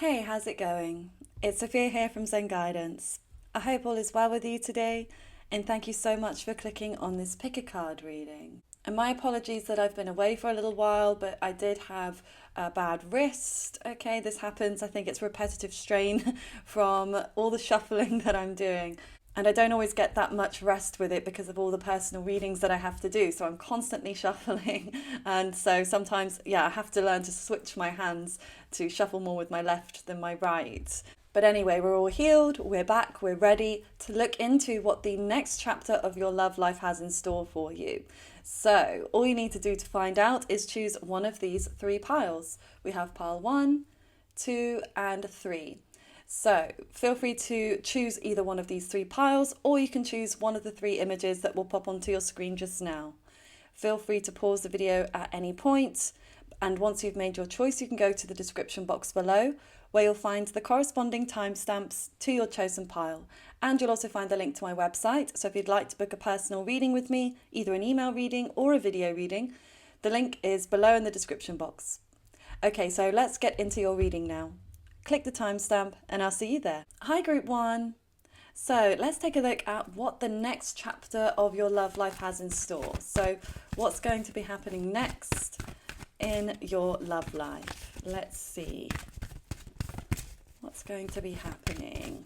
Hey, how's it going? It's Sophia here from Zen Guidance. I hope all is well with you today, and thank you so much for clicking on this pick a card reading. And my apologies that I've been away for a little while, but I did have a bad wrist. Okay, this happens. I think it's repetitive strain from all the shuffling that I'm doing. And I don't always get that much rest with it because of all the personal readings that I have to do. So I'm constantly shuffling. And so sometimes, I have to learn to switch my hands to shuffle more with my left than my right. But anyway, we're all healed, we're back, we're ready to look into what the next chapter of your love life has in store for you. So all you need to do to find out is choose one of these three piles. We have pile 1, 2, and 3. So feel free to choose either one of these three piles, or you can choose one of the three images that will pop onto your screen just now. Feel free to pause the video at any point, and once you've made your choice, you can go to the description box below, where you'll find the corresponding timestamps to your chosen pile. And you'll also find the link to my website, so if you'd like to book a personal reading with me, either an email reading or a video reading, the link is below in the description box. Okay, so let's get into your reading now. Click the timestamp and I'll see you there. Hi Group 1. So let's take a look at what the next chapter of your love life has in store. So what's going to be happening next in your love life? Let's see. What's going to be happening?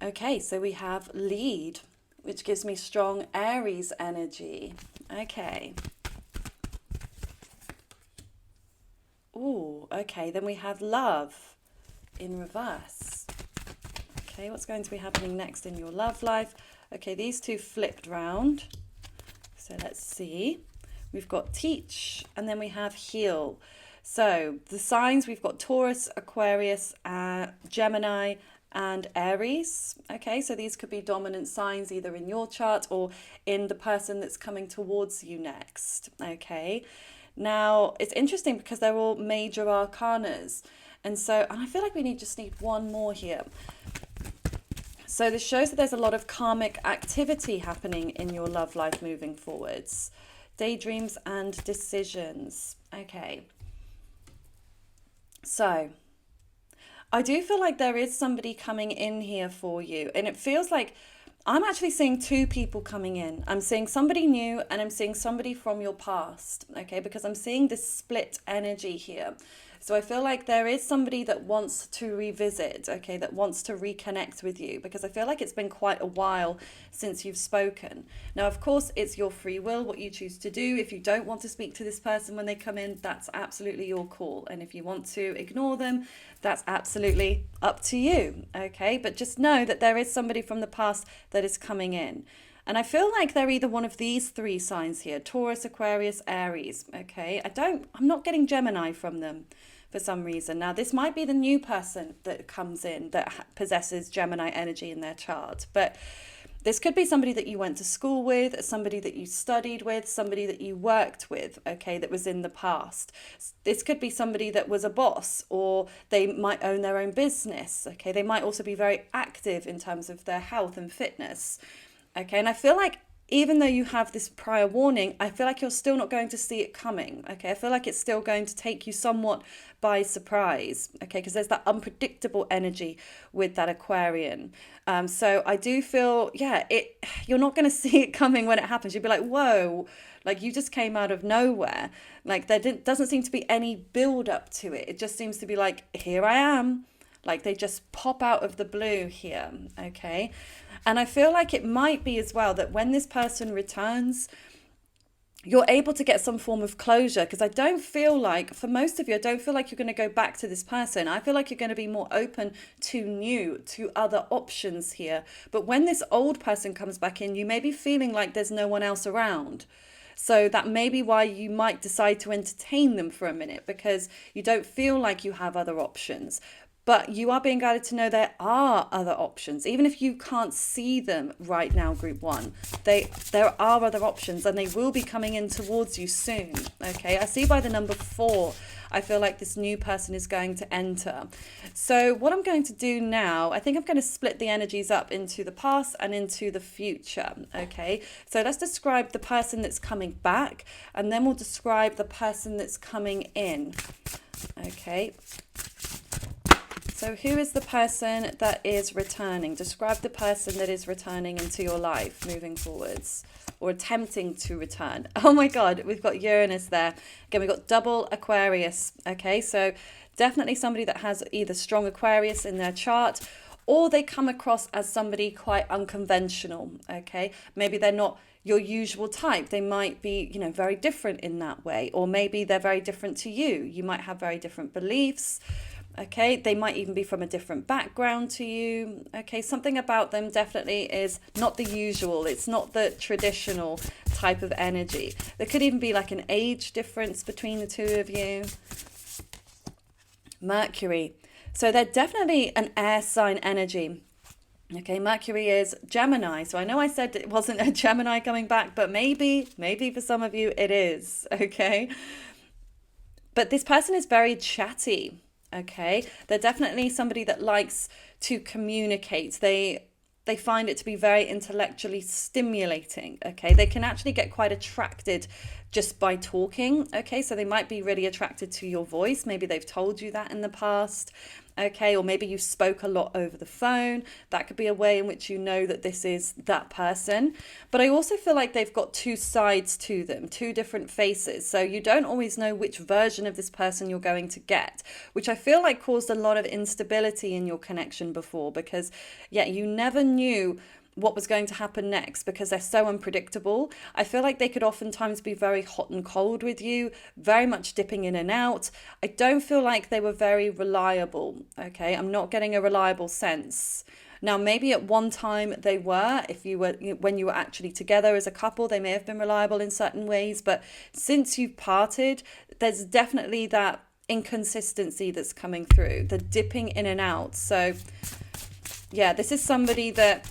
Okay, so we have lead, which gives me strong Aries energy. Okay. Ooh, okay, then we have love in reverse. Okay, what's going to be happening next in your love life? Okay, these two flipped round. So let's see. We've got teach, and then we have heal. So the signs, we've got Taurus, Aquarius, Gemini, and Aries. Okay, so these could be dominant signs either in your chart or in the person that's coming towards you next. Okay. Now, it's interesting because they're all major arcanas. And I feel like we just need one more here. So this shows that there's a lot of karmic activity happening in your love life moving forwards. Daydreams and decisions. Okay. So I do feel like there is somebody coming in here for you. And it feels like I'm actually seeing two people coming in. I'm seeing somebody new and I'm seeing somebody from your past, okay? Because I'm seeing this split energy here. So I feel like there is somebody that wants to revisit, okay, that wants to reconnect with you, because I feel like it's been quite a while since you've spoken. Now, of course, it's your free will, what you choose to do. If you don't want to speak to this person when they come in, that's absolutely your call. And if you want to ignore them, that's absolutely up to you, okay? But just know that there is somebody from the past that is coming in. And I feel like they're either one of these three signs here, Taurus, Aquarius, Aries, okay? I'm not getting Gemini from them for some reason. Now, this might be the new person that comes in that possesses Gemini energy in their chart, but this could be somebody that you went to school with, somebody that you studied with, somebody that you worked with, okay, that was in the past. This could be somebody that was a boss, or they might own their own business, okay? They might also be very active in terms of their health and fitness. Okay, and I feel like even though you have this prior warning, I feel like you're still not going to see it coming. Okay, I feel like it's still going to take you somewhat by surprise. Okay, because there's that unpredictable energy with that Aquarian. So I do feel, you're not going to see it coming when it happens. You'll be like, whoa, like you just came out of nowhere. Like doesn't seem to be any build up to it. It just seems to be like, here I am. Like they just pop out of the blue here. Okay. And I feel like it might be as well that when this person returns, you're able to get some form of closure, because I don't feel like, for most of you, I don't feel like you're going to go back to this person. I feel like you're going to be more open to other options here. But when this old person comes back in, you may be feeling like there's no one else around. So that may be why you might decide to entertain them for a minute, because you don't feel like you have other options. But you are being guided to know there are other options. Even if you can't see them right now, Group 1, there are other options, and they will be coming in towards you soon. Okay, I see by the number 4, I feel like this new person is going to enter. So what I'm going to do now, I think I'm going to split the energies up into the past and into the future. Okay, so let's describe the person that's coming back, and then we'll describe the person that's coming in. Okay. So who is the person that is returning? Describe the person that is returning into your life moving forwards, or attempting to return. Oh my God, we've got Uranus there. Again, we've got double Aquarius. Okay, so definitely somebody that has either strong Aquarius in their chart, or they come across as somebody quite unconventional. Okay, maybe they're not your usual type. They might be, very different in that way, or maybe they're very different to you. You might have very different beliefs. Okay, they might even be from a different background to you. Okay, something about them definitely is not the usual. It's not the traditional type of energy. There could even be like an age difference between the two of you. Mercury. So they're definitely an air sign energy. Okay, Mercury is Gemini. So I know I said it wasn't a Gemini coming back, but maybe for some of you it is. Okay, but this person is very chatty. Okay, they're definitely somebody that likes to communicate. They find it to be very intellectually stimulating. Okay, they can actually get quite attracted just by talking. Okay, so they might be really attracted to your voice. Maybe they've told you that in the past. Okay, or maybe you spoke a lot over the phone. That could be a way in which you know that this is that person. But I also feel like they've got two sides to them, two different faces. So you don't always know which version of this person you're going to get, which I feel like caused a lot of instability in your connection before, because you never knew what was going to happen next because they're so unpredictable. I feel like they could oftentimes be very hot and cold with you, very much dipping in and out. I don't feel like they were very reliable. Okay, I'm not getting a reliable sense. Now, maybe at one time they were, when you were actually together as a couple, they may have been reliable in certain ways, but since you've parted, there's definitely that inconsistency that's coming through, the dipping in and out. So this is somebody that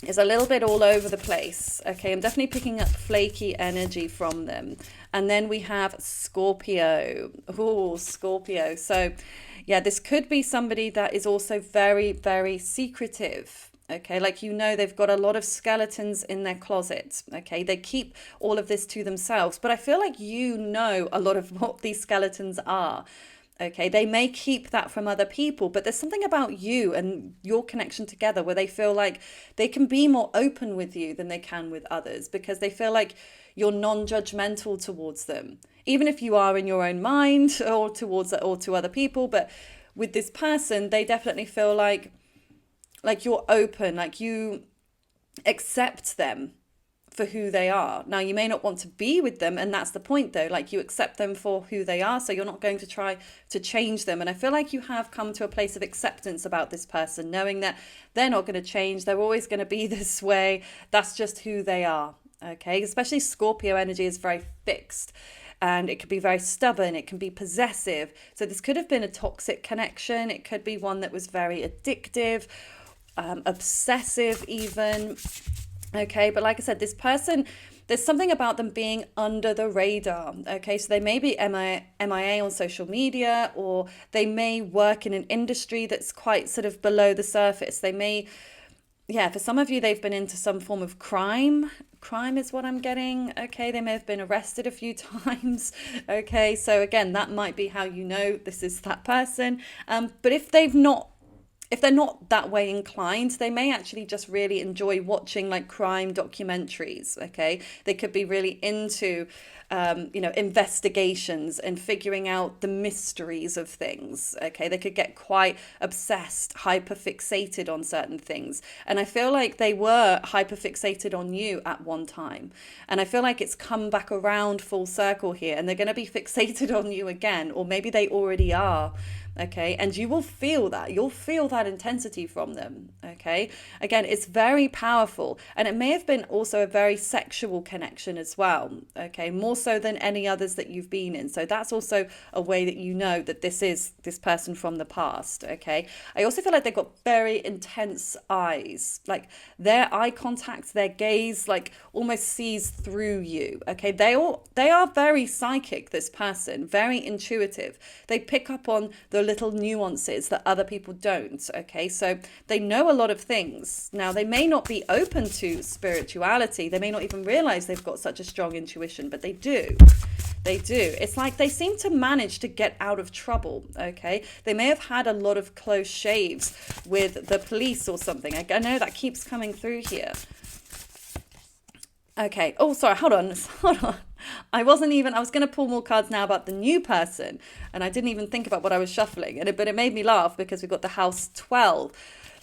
is a little bit all over the place. Okay, I'm definitely picking up flaky energy from them. And then we have Scorpio. Oh, Scorpio. So this could be somebody that is also very, very secretive. Okay, like they've got a lot of skeletons in their closet. Okay, they keep all of this to themselves. But I feel like a lot of what these skeletons are. Okay, they may keep that from other people, but there's something about you and your connection together where they feel like they can be more open with you than they can with others, because they feel like you're non-judgmental towards them, even if you are in your own mind or to other people. But with this person, they definitely feel like you're open, like you accept them for who they are. Now, you may not want to be with them, and that's the point though, like you accept them for who they are, so you're not going to try to change them. And I feel like you have come to a place of acceptance about this person, knowing that they're not going to change, they're always going to be this way, that's just who they are. Okay, especially Scorpio energy is very fixed, and it could be very stubborn, it can be possessive. So this could have been a toxic connection, it could be one that was very addictive, obsessive even. Okay, but like I said, this person, there's something about them being under the radar. Okay, so they may be MIA on social media, or they may work in an industry that's quite sort of below the surface. They may, for some of you, they've been into some form of crime. Crime is what I'm getting. Okay, they may have been arrested a few times. Okay, so again, that might be how you know this is that person. But if they're not that way inclined, they may actually just really enjoy watching like crime documentaries. Okay, they could be really into investigations and figuring out the mysteries of things. Okay, they could get quite obsessed, hyperfixated on certain things, and I feel like they were hyperfixated on you at one time, and I feel like it's come back around full circle here, and they're going to be fixated on you again, or maybe they already are. Okay, and you will feel that. You'll feel that intensity from them. Okay, again, it's very powerful, and it may have been also a very sexual connection as well. Okay, more so than any others that you've been in. So that's also a way that you know that this is this person from the past. Okay, I also feel like they've got very intense eyes, like their eye contact, their gaze, like almost sees through you. Okay, they are very psychic. This person, very intuitive. They pick up on the little nuances that other people don't. Okay, so they know a lot of things. Now, they may not be open to spirituality. They may not even realize they've got such a strong intuition, but they do. They do. It's like they seem to manage to get out of trouble, okay? They may have had a lot of close shaves with the police or something. I know that keeps coming through here. Okay. Oh, sorry. Hold on. I was going to pull more cards now about the new person, and I didn't even think about what I was shuffling. But it made me laugh because we've got the house 12.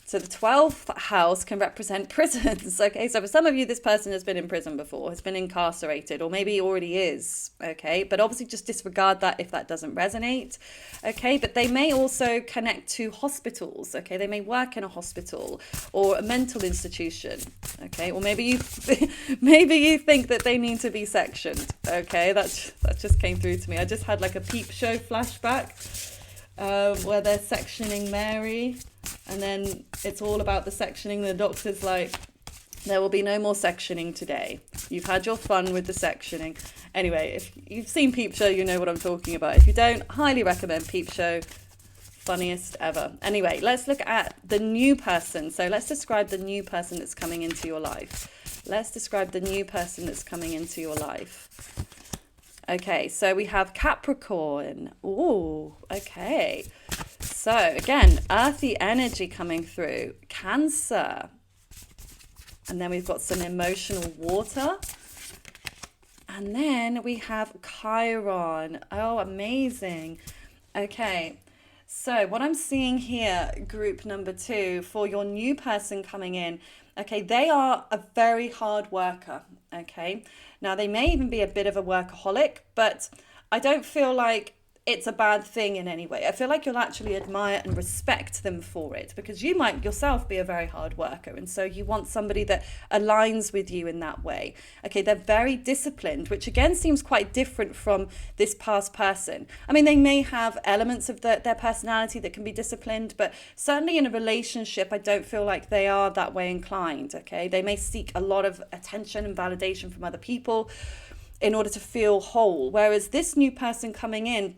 So the 12th house can represent prisons. Okay, so for some of you, this person has been in prison before, has been incarcerated, or maybe already is. Okay, but obviously just disregard that if that doesn't resonate. Okay, but they may also connect to hospitals. Okay, they may work in a hospital or a mental institution. Okay, or maybe you think that they need to be sectioned. Okay, that just came through to me. I just had like a Peep Show flashback where they're sectioning Mary. And then it's all about the sectioning. The doctor's like, there will be no more sectioning today. You've had your fun with the sectioning. Anyway, if you've seen Peep Show, you know what I'm talking about. If you don't, highly recommend Peep Show. Funniest ever. Anyway, let's look at the new person. So let's describe the new person that's coming into your life. Let's describe the new person that's coming into your life. Okay, so we have Capricorn. Ooh, okay. So again, earthy energy coming through. Cancer. And then we've got some emotional water. And then we have Chiron. Oh, amazing. Okay, so what I'm seeing here, group number 2, for your new person coming in, okay, they are a very hard worker, okay? Now, they may even be a bit of a workaholic, but I don't feel like it's a bad thing in any way. I feel like you'll actually admire and respect them for it, because you might yourself be a very hard worker, and so you want somebody that aligns with you in that way. Okay, they're very disciplined, which again seems quite different from this past person. I mean, they may have elements of their personality that can be disciplined, but certainly in a relationship, I don't feel like they are that way inclined. Okay, they may seek a lot of attention and validation from other people in order to feel whole, whereas this new person coming in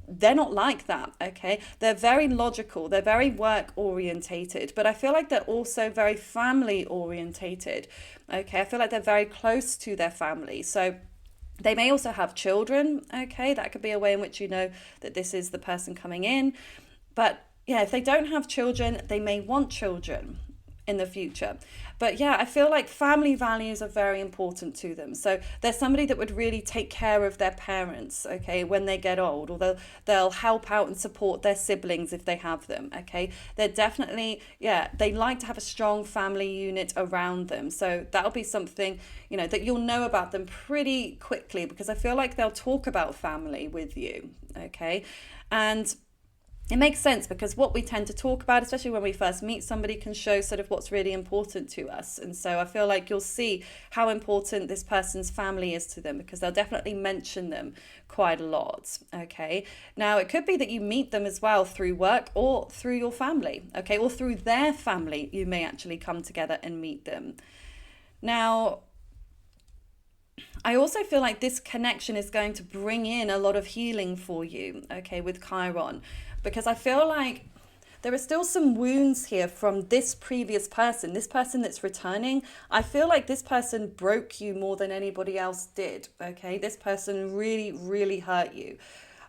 they're not like that. Okay, they're very logical, they're very work orientated, but I feel like they're also very family orientated. Okay, I feel like they're very close to their family, so they may also have children. Okay, that could be a way in which you know that this is the person coming in. But yeah, if they don't have children, they may want children in the future. But yeah, I feel like family values are very important to them. So they're somebody that would really take care of their parents, okay, when they get old, or they'll help out and support their siblings if they have them, okay. They're definitely, they like to have a strong family unit around them. So that'll be something, that you'll know about them pretty quickly, because I feel like they'll talk about family with you, okay. And it makes sense, because what we tend to talk about, especially when we first meet somebody, can show sort of what's really important to us. And so I feel like you'll see how important this person's family is to them, because they'll definitely mention them quite a lot. Okay. Now, it could be that you meet them as well through work or through your family. Okay. Or through their family, you may actually come together and meet them. Now, I also feel like this connection is going to bring in a lot of healing for you, okay, with Chiron, because I feel like there are still some wounds here from this previous person, this person that's returning. I feel like this person broke you more than anybody else did, okay? This person really, really hurt you.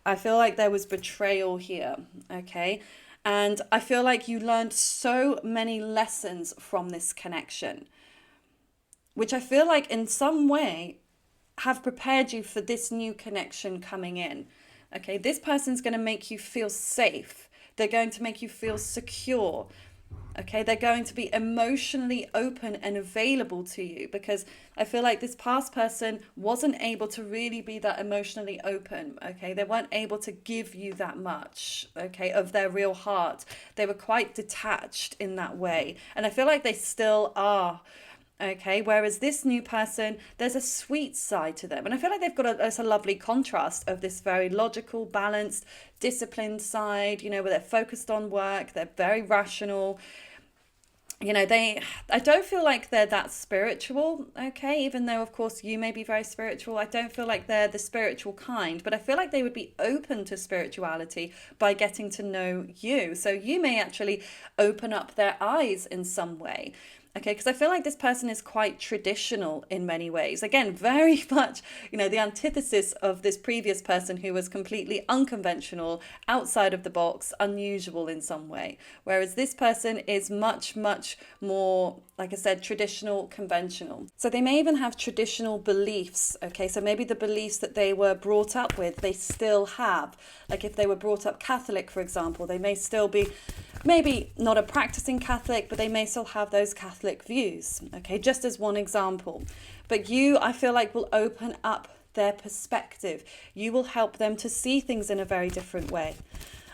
I feel like there was betrayal here, okay? And I feel like you learned so many lessons from this connection, which I feel like in some way have prepared you for this new connection coming in. Okay, this person's going to make you feel safe. They're going to make you feel secure. Okay, they're going to be emotionally open and available to you, because I feel like this past person wasn't able to really be that emotionally open. Okay, they weren't able to give you that much, okay, of their real heart. They were quite detached in that way, and I feel like they still are. Okay, whereas this new person, there's a sweet side to them. And I feel like they've got a lovely contrast of this very logical, balanced, disciplined side, where they're focused on work, they're very rational. I don't feel like they're that spiritual, okay? Even though, of course, you may be very spiritual, I don't feel like they're the spiritual kind, but I feel like they would be open to spirituality by getting to know you. So you may actually open up their eyes in some way. Okay, because I feel like this person is quite traditional in many ways. Again, very much, the antithesis of this previous person who was completely unconventional, outside of the box, unusual in some way. Whereas this person is much, much more, like I said, traditional, conventional. So they may even have traditional beliefs. Okay, so maybe the beliefs that they were brought up with, they still have. Like if they were brought up Catholic, for example, they may still be maybe not a practicing Catholic, but they may still have those Catholic views, okay, just as one example. But you, I feel like, will open up their perspective. You will help them to see things in a very different way.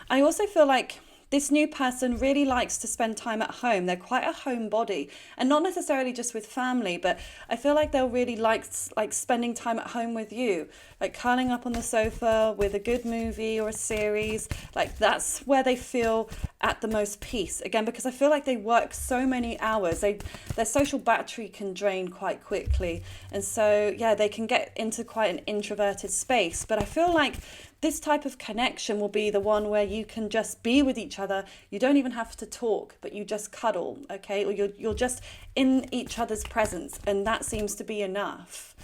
I also feel like this new person really likes to spend time at home. They're quite a homebody, and not necessarily just with family, but I feel like they'll really like spending time at home with you, like curling up on the sofa with a good movie or a series. Like that's where they feel at the most peace. Again, because I feel like they work so many hours, their social battery can drain quite quickly, and so yeah, they can get into quite an introverted space. But I feel like this type of connection will be the one where you can just be with each other. You don't even have to talk, but you just cuddle, okay? Or you're just in each other's presence, and that seems to be enough,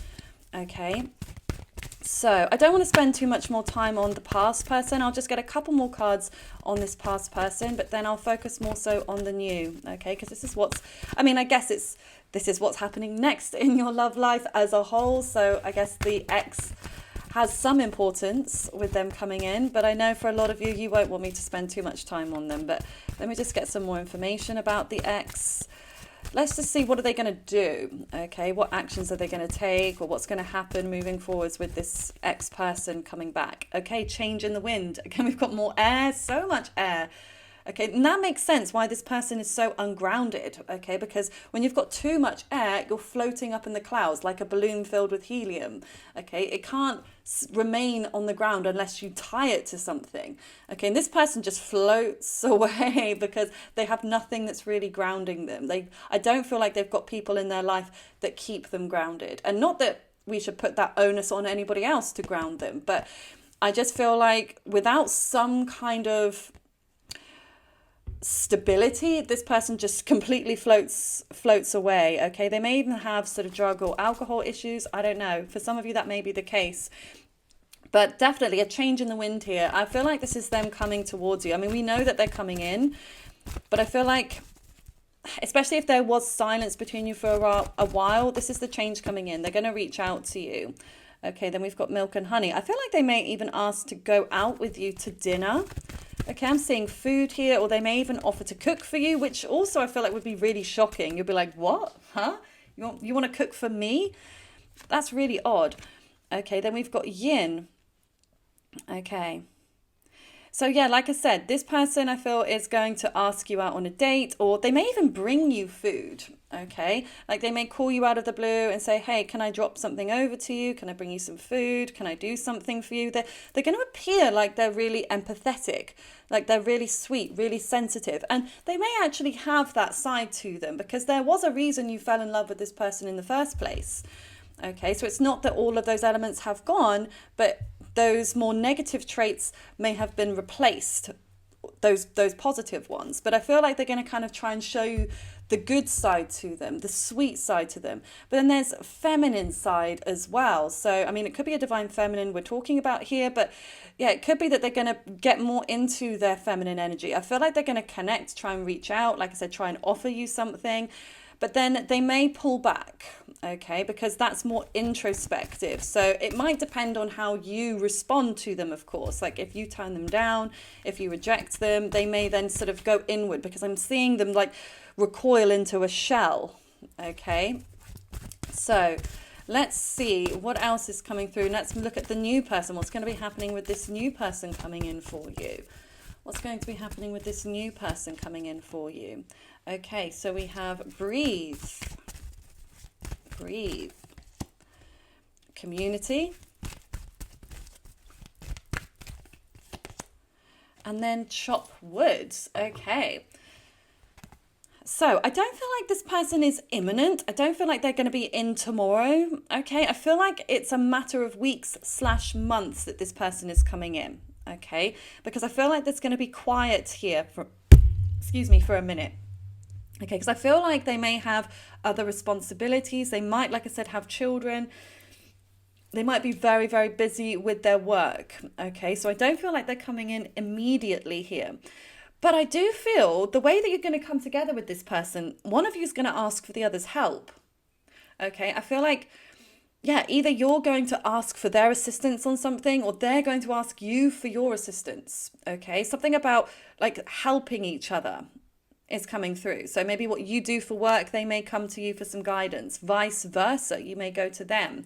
okay? So I don't want to spend too much more time on the past person. I'll just get a couple more cards on this past person, but then I'll focus more so on the new, okay? Because this is this is what's happening next in your love life as a whole. So I guess the ex has some importance with them coming in, but I know for a lot of you, you won't want me to spend too much time on them. But let me just get some more information about the ex. Let's just see, what are they going to do? Okay, what actions are they going to take, or what's going to happen moving forwards with this ex person coming back? Okay, change in the wind. Again, we've got more air, so much air. Okay, and that makes sense why this person is so ungrounded, okay? Because when you've got too much air, you're floating up in the clouds like a balloon filled with helium, okay? It can't remain on the ground unless you tie it to something, okay? And this person just floats away because they have nothing that's really grounding them. I don't feel like they've got people in their life that keep them grounded. And not that we should put that onus on anybody else to ground them, but I just feel like without some kind of stability, this person just completely floats away, okay? They may even have sort of drug or alcohol issues. I don't know. For some of you, that may be the case. But definitely a change in the wind here. I feel like this is them coming towards you. I mean, we know that they're coming in, but I feel like, especially if there was silence between you for a while, this is the change coming in. They're going to reach out to you. Okay, then we've got milk and honey. I feel like they may even ask to go out with you to dinner. Okay, I'm seeing food here, or they may even offer to cook for you, which also I feel like would be really shocking. You'll be like, what? Huh? You want to cook for me? That's really odd. Okay, then we've got yin. Okay. So yeah, like I said, this person I feel is going to ask you out on a date, or they may even bring you food, okay? Like they may call you out of the blue and say, hey, can I drop something over to you? Can I bring you some food? Can I do something for you? They're going to appear like they're really empathetic, like they're really sweet, really sensitive. And they may actually have that side to them because there was a reason you fell in love with this person in the first place. Okay, so it's not that all of those elements have gone, but those more negative traits may have been replaced, those positive ones. But I feel like they're going to kind of try and show you the good side to them, the sweet side to them. But then there's feminine side as well. So, I mean, it could be a divine feminine we're talking about here, but yeah, it could be that they're going to get more into their feminine energy. I feel like they're going to connect, try and reach out, like I said, try and offer you something. But then they may pull back, okay, because that's more introspective. So it might depend on how you respond to them, of course. Like if you turn them down, if you reject them, they may then sort of go inward because I'm seeing them like recoil into a shell, okay? So let's see what else is coming through. Let's look at the new person. What's going to be happening with this new person coming in for you? What's going to be happening with this new person coming in for you? Okay, so we have breathe, community, and then chop wood. Okay, So I don't feel like this person is imminent. I don't feel like they're going to be in tomorrow. Okay. I feel like it's a matter of weeks slash months that this person is coming in. Okay. Because I feel like there's going to be quiet here for, excuse me, for a minute. Okay. Because I feel like they may have other responsibilities. They might, like I said, have children. They might be very, very busy with their work. Okay. So I don't feel like they're coming in immediately here. But I do feel the way that you're going to come together with this person, one of you is going to ask for the other's help. Okay. I feel like, yeah, either you're going to ask for their assistance on something or they're going to ask you for your assistance. Okay. Something about like helping each other is coming through. So maybe what you do for work, they may come to you for some guidance. Vice versa. You may go to them.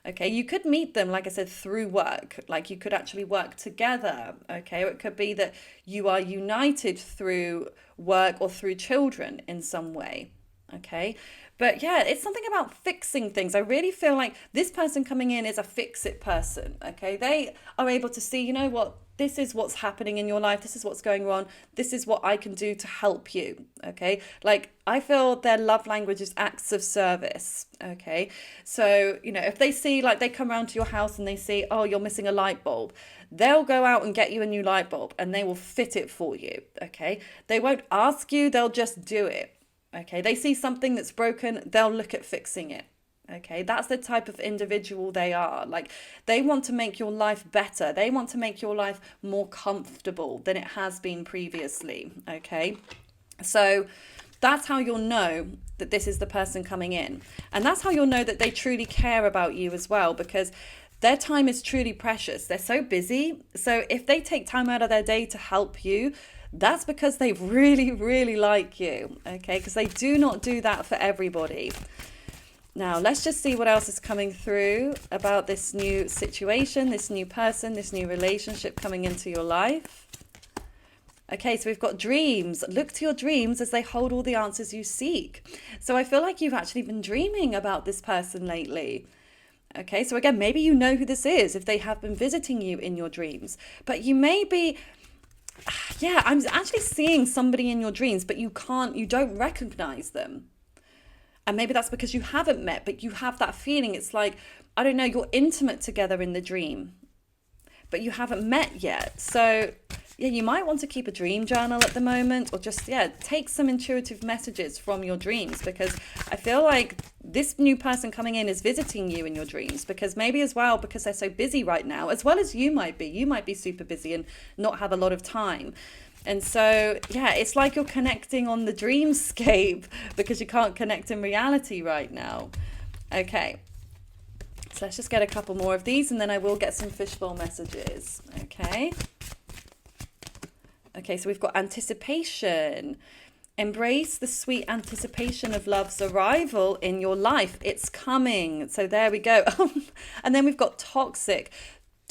Okay, you could meet them, like I said, through work. Like you could actually work together. Okay, or it could be that you are united through work or through children in some way. Okay, but yeah, it's something about fixing things. I really feel like this person coming in is a fix it person. Okay, they are able to see, you know what, this is what's happening in your life. This is what's going on. This is what I can do to help you. Okay. Like I feel their love language is acts of service. Okay. So, you know, if they see like they come around to your house and they see, oh, you're missing a light bulb, they'll go out and get you a new light bulb and they will fit it for you. Okay. They won't ask you, they'll just do it. Okay. They see something that's broken, they'll look at fixing it. Okay, that's the type of individual they are. Like they want to make your life better. They want to make your life more comfortable than it has been previously. Okay, so that's how you'll know that this is the person coming in. And that's how you'll know that they truly care about you as well, because their time is truly precious. They're so busy. So if they take time out of their day to help you, that's because they really, really like you. Okay, because they do not do that for everybody. Now, let's just see what else is coming through about this new situation, this new person, this new relationship coming into your life. Okay, so we've got dreams. Look to your dreams as they hold all the answers you seek. So I feel like you've actually been dreaming about this person lately. Okay, so again, maybe you know who this is if they have been visiting you in your dreams. But you may be, yeah, I'm actually seeing somebody in your dreams, but you don't recognize them. And maybe that's because you haven't met, but you have that feeling. It's like, I don't know, you're intimate together in the dream, but you haven't met yet. So yeah, you might want to keep a dream journal at the moment, or just, yeah, take some intuitive messages from your dreams, because I feel like this new person coming in is visiting you in your dreams, because maybe as well, because they're so busy right now, as well as you might be super busy and not have a lot of time. And so, yeah, it's like you're connecting on the dreamscape because you can't connect in reality right now. Okay, so let's just get a couple more of these and then I will get some fishbowl messages. Okay. Okay, so we've got anticipation. Embrace the sweet anticipation of love's arrival in your life. It's coming. So there we go. And then we've got toxic.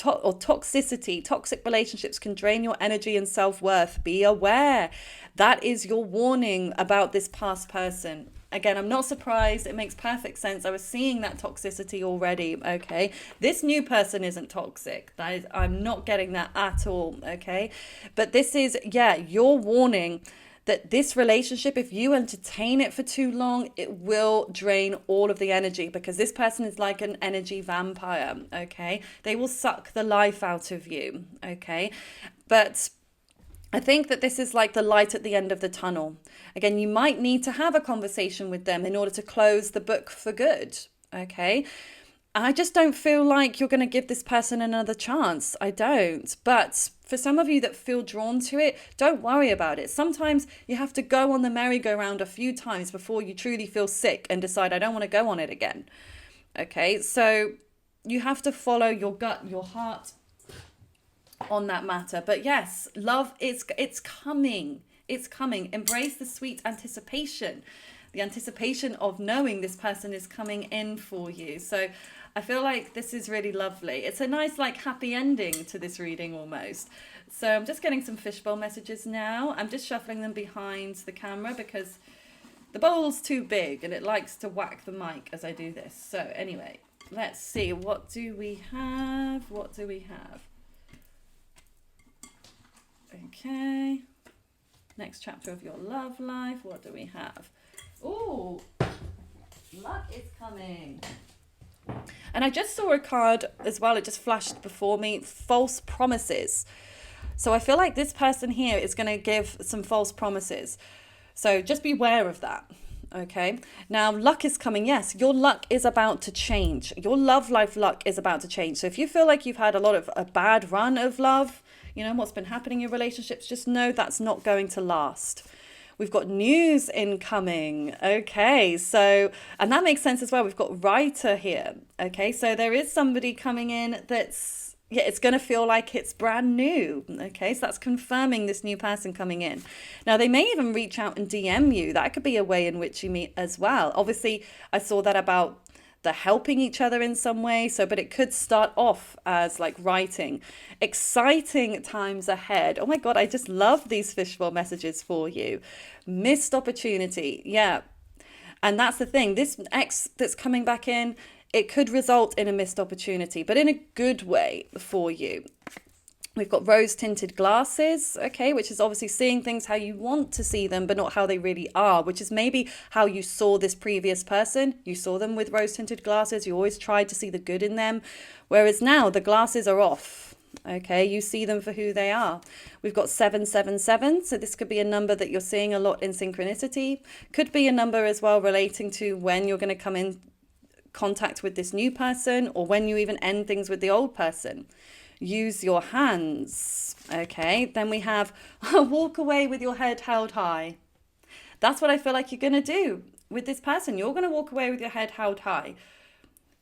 Or toxicity. Toxic relationships can drain your energy and self-worth. Be aware. That is your warning about this past person. Again, I'm not surprised. It makes perfect sense. I was seeing that toxicity already. Okay, this new person isn't toxic. I'm not getting that at all. Okay, but this is, yeah, your warning that this relationship, if you entertain it for too long, it will drain all of the energy, because this person is like an energy vampire. Okay, they will suck the life out of you. Okay, but I think that this is like the light at the end of the tunnel. Again, you might need to have a conversation with them in order to close the book for good. Okay, I just don't feel like you're going to give this person another chance. I don't. But for some of you that feel drawn to it, don't worry about it. Sometimes you have to go on the merry-go-round a few times before you truly feel sick and decide, I don't want to go on it again. Okay, so you have to follow your gut, your heart on that matter. But yes, love it's coming. It's coming. Embrace the sweet anticipation. The anticipation of knowing this person is coming in for you. So I feel like this is really lovely. It's a nice, like, happy ending to this reading almost. So I'm just getting some fishbowl messages now. I'm just shuffling them behind the camera because the bowl's too big and it likes to whack the mic as I do this. So anyway, let's see. What do we have? What do we have? Okay. Next chapter of your love life. What do we have? Oh, luck is coming. And I just saw a card as well. It just flashed before me. False promises. So I feel like this person here is going to give some false promises. So just beware of that. Okay. Now, luck is coming. Yes, your luck is about to change. Your love life luck is about to change. So if you feel like you've had a bad run of love, what's been happening in your relationships, just know that's not going to last. We've got news incoming. Okay, so, and that makes sense as well. We've got writer here. Okay, so there is somebody coming in that's, it's going to feel like it's brand new. Okay, so that's confirming this new person coming in. Now, they may even reach out and DM you. That could be a way in which you meet as well. Obviously, I saw that about the helping each other in some way. So, but it could start off as like writing. Exciting times ahead. Oh my God, I just love these fishbowl messages for you. Missed opportunity. Yeah. And that's the thing. This ex that's coming back in, it could result in a missed opportunity, but in a good way for you. We've got rose tinted glasses, okay, which is obviously seeing things how you want to see them, but not how they really are, which is maybe how you saw this previous person. You saw them with rose tinted glasses. You always tried to see the good in them. Whereas now the glasses are off. Okay, you see them for who they are. We've got 777. So this could be a number that you're seeing a lot in synchronicity. Could be a number as well relating to when you're going to come in contact with this new person or when you even end things with the old person. Use your hands. Okay, then we have walk away with your head held high. That's what I feel like you're going to do with this person. You're going to walk away with your head held high.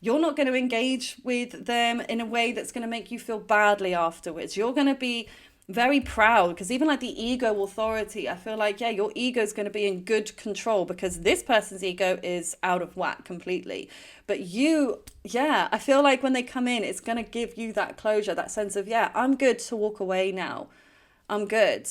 You're not going to engage with them in a way that's going to make you feel badly afterwards. You're going to be very proud, because even like the ego authority, I feel like, yeah, your ego is going to be in good control because this person's ego is out of whack completely. But you, yeah, I feel like when they come in, it's going to give you that closure, that sense of, yeah, I'm good to walk away now. I'm good.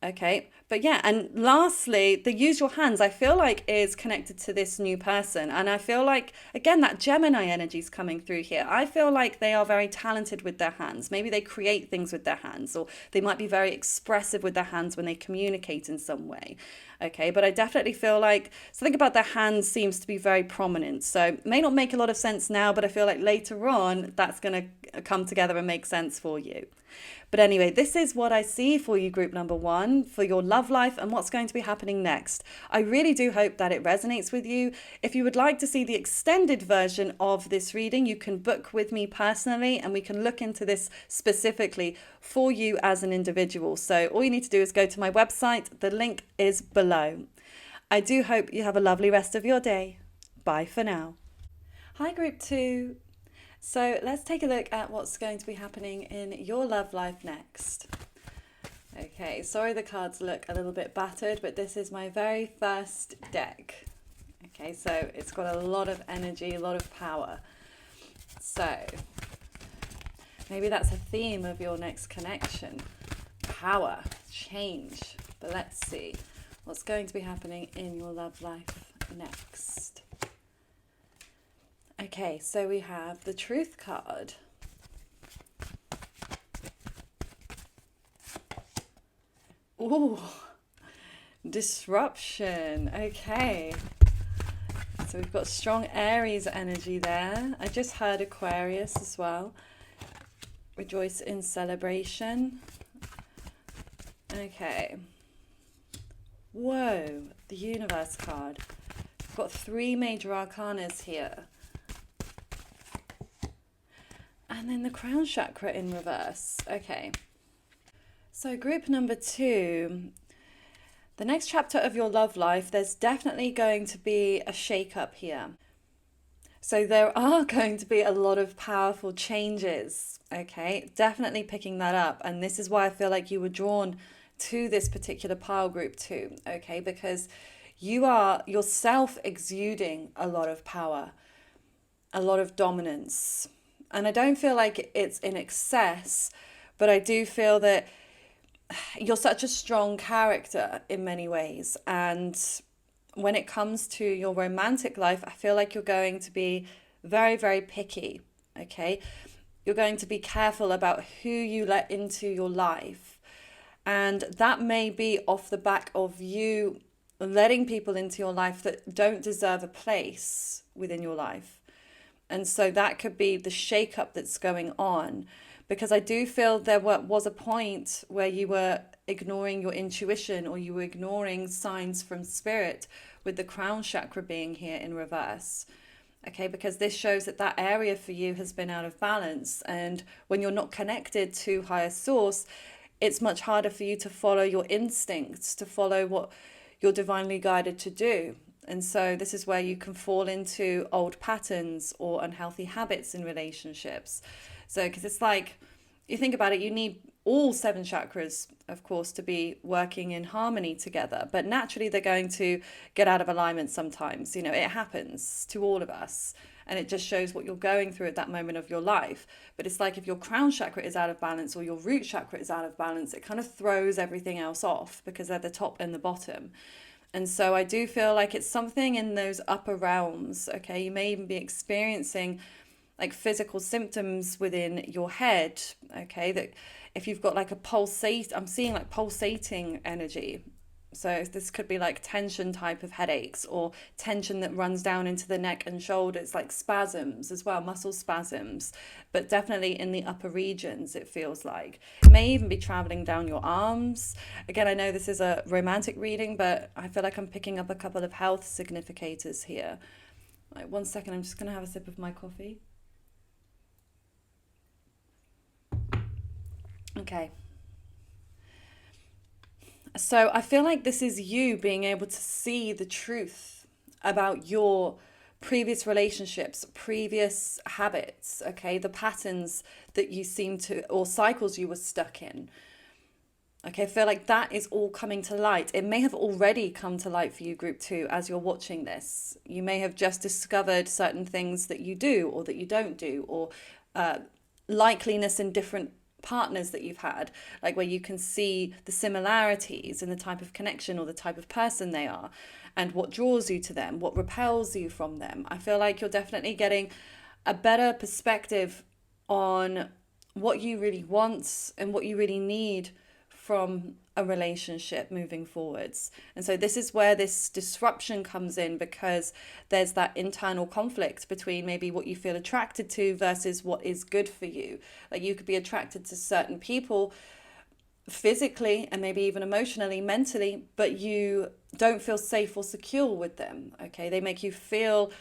Okay. But yeah, and lastly, the use your hands, I feel like is connected to this new person. And I feel like, again, that Gemini energy is coming through here. I feel like they are very talented with their hands. Maybe they create things with their hands, or they might be very expressive with their hands when they communicate in some way. Okay, but I definitely feel like something about their hands seems to be very prominent. So it may not make a lot of sense now, but I feel like later on, that's going to come together and make sense for you. But anyway, this is what I see for you, group number 1, for your love life and what's going to be happening next. I really do hope that it resonates with you. If you would like to see the extended version of this reading, you can book with me personally and we can look into this specifically for you as an individual. So all you need to do is go to my website. The link is below. I do hope you have a lovely rest of your day. Bye for now. Hi, group 2. So let's take a look at what's going to be happening in your love life next. Okay, sorry the cards look a little bit battered, but this is my very first deck. Okay, so it's got a lot of energy, a lot of power. So maybe that's a theme of your next connection. Power, change. But let's see what's going to be happening in your love life next. Okay, so we have the Truth card. Ooh, disruption. Okay. So we've got strong Aries energy there. I just heard Aquarius as well. Rejoice in celebration. Okay. Whoa, the Universe card. We've got 3 major arcanas here. And then the crown chakra in reverse. Okay. So group number 2, the next chapter of your love life, there's definitely going to be a shake-up here. So there are going to be a lot of powerful changes. Okay, definitely picking that up. And this is why I feel like you were drawn to this particular pile group 2. Okay, because you are yourself exuding a lot of power, a lot of dominance. And I don't feel like it's in excess, but I do feel that you're such a strong character in many ways. And when it comes to your romantic life, I feel like you're going to be very, very picky, okay? You're going to be careful about who you let into your life. And that may be off the back of you letting people into your life that don't deserve a place within your life. And so that could be the shakeup that's going on. Because I do feel there was a point where you were ignoring your intuition, or you were ignoring signs from spirit, with the crown chakra being here in reverse. Okay, because this shows that that area for you has been out of balance. And when you're not connected to higher source, it's much harder for you to follow your instincts, to follow what you're divinely guided to do. And so this is where you can fall into old patterns or unhealthy habits in relationships. So, because it's like, you think about it, you need all 7 chakras, of course, to be working in harmony together. But naturally, they're going to get out of alignment sometimes. You know, it happens to all of us. And it just shows what you're going through at that moment of your life. But it's like if your crown chakra is out of balance or your root chakra is out of balance, it kind of throws everything else off, because they're the top and the bottom. And so I do feel like it's something in those upper realms. Okay, you may even be experiencing like physical symptoms within your head. Okay, that if you've got like I'm seeing like pulsating energy. So this could be like tension type of headaches, or tension that runs down into the neck and shoulders, like spasms as well, muscle spasms, but definitely in the upper regions, it feels like. It may even be traveling down your arms. Again, I know this is a romantic reading, but I feel like I'm picking up a couple of health significators here. Like, 1 second, I'm just going to have a sip of my coffee. Okay. So I feel like this is you being able to see the truth about your previous relationships, previous habits, okay, the patterns that you seem to, or cycles you were stuck in. Okay, I feel like that is all coming to light. It may have already come to light for you, group 2, as you're watching this. You may have just discovered certain things that you do or that you don't do, or likeliness in different partners that you've had, like where you can see the similarities in the type of connection or the type of person they are, and what draws you to them, what repels you from them. I feel like you're definitely getting a better perspective on what you really want and what you really need from a relationship moving forwards. And so this is where this disruption comes in, because there's that internal conflict between maybe what you feel attracted to versus what is good for you. Like, you could be attracted to certain people physically and maybe even emotionally, mentally, but you don't feel safe or secure with them. Okay, they make you feel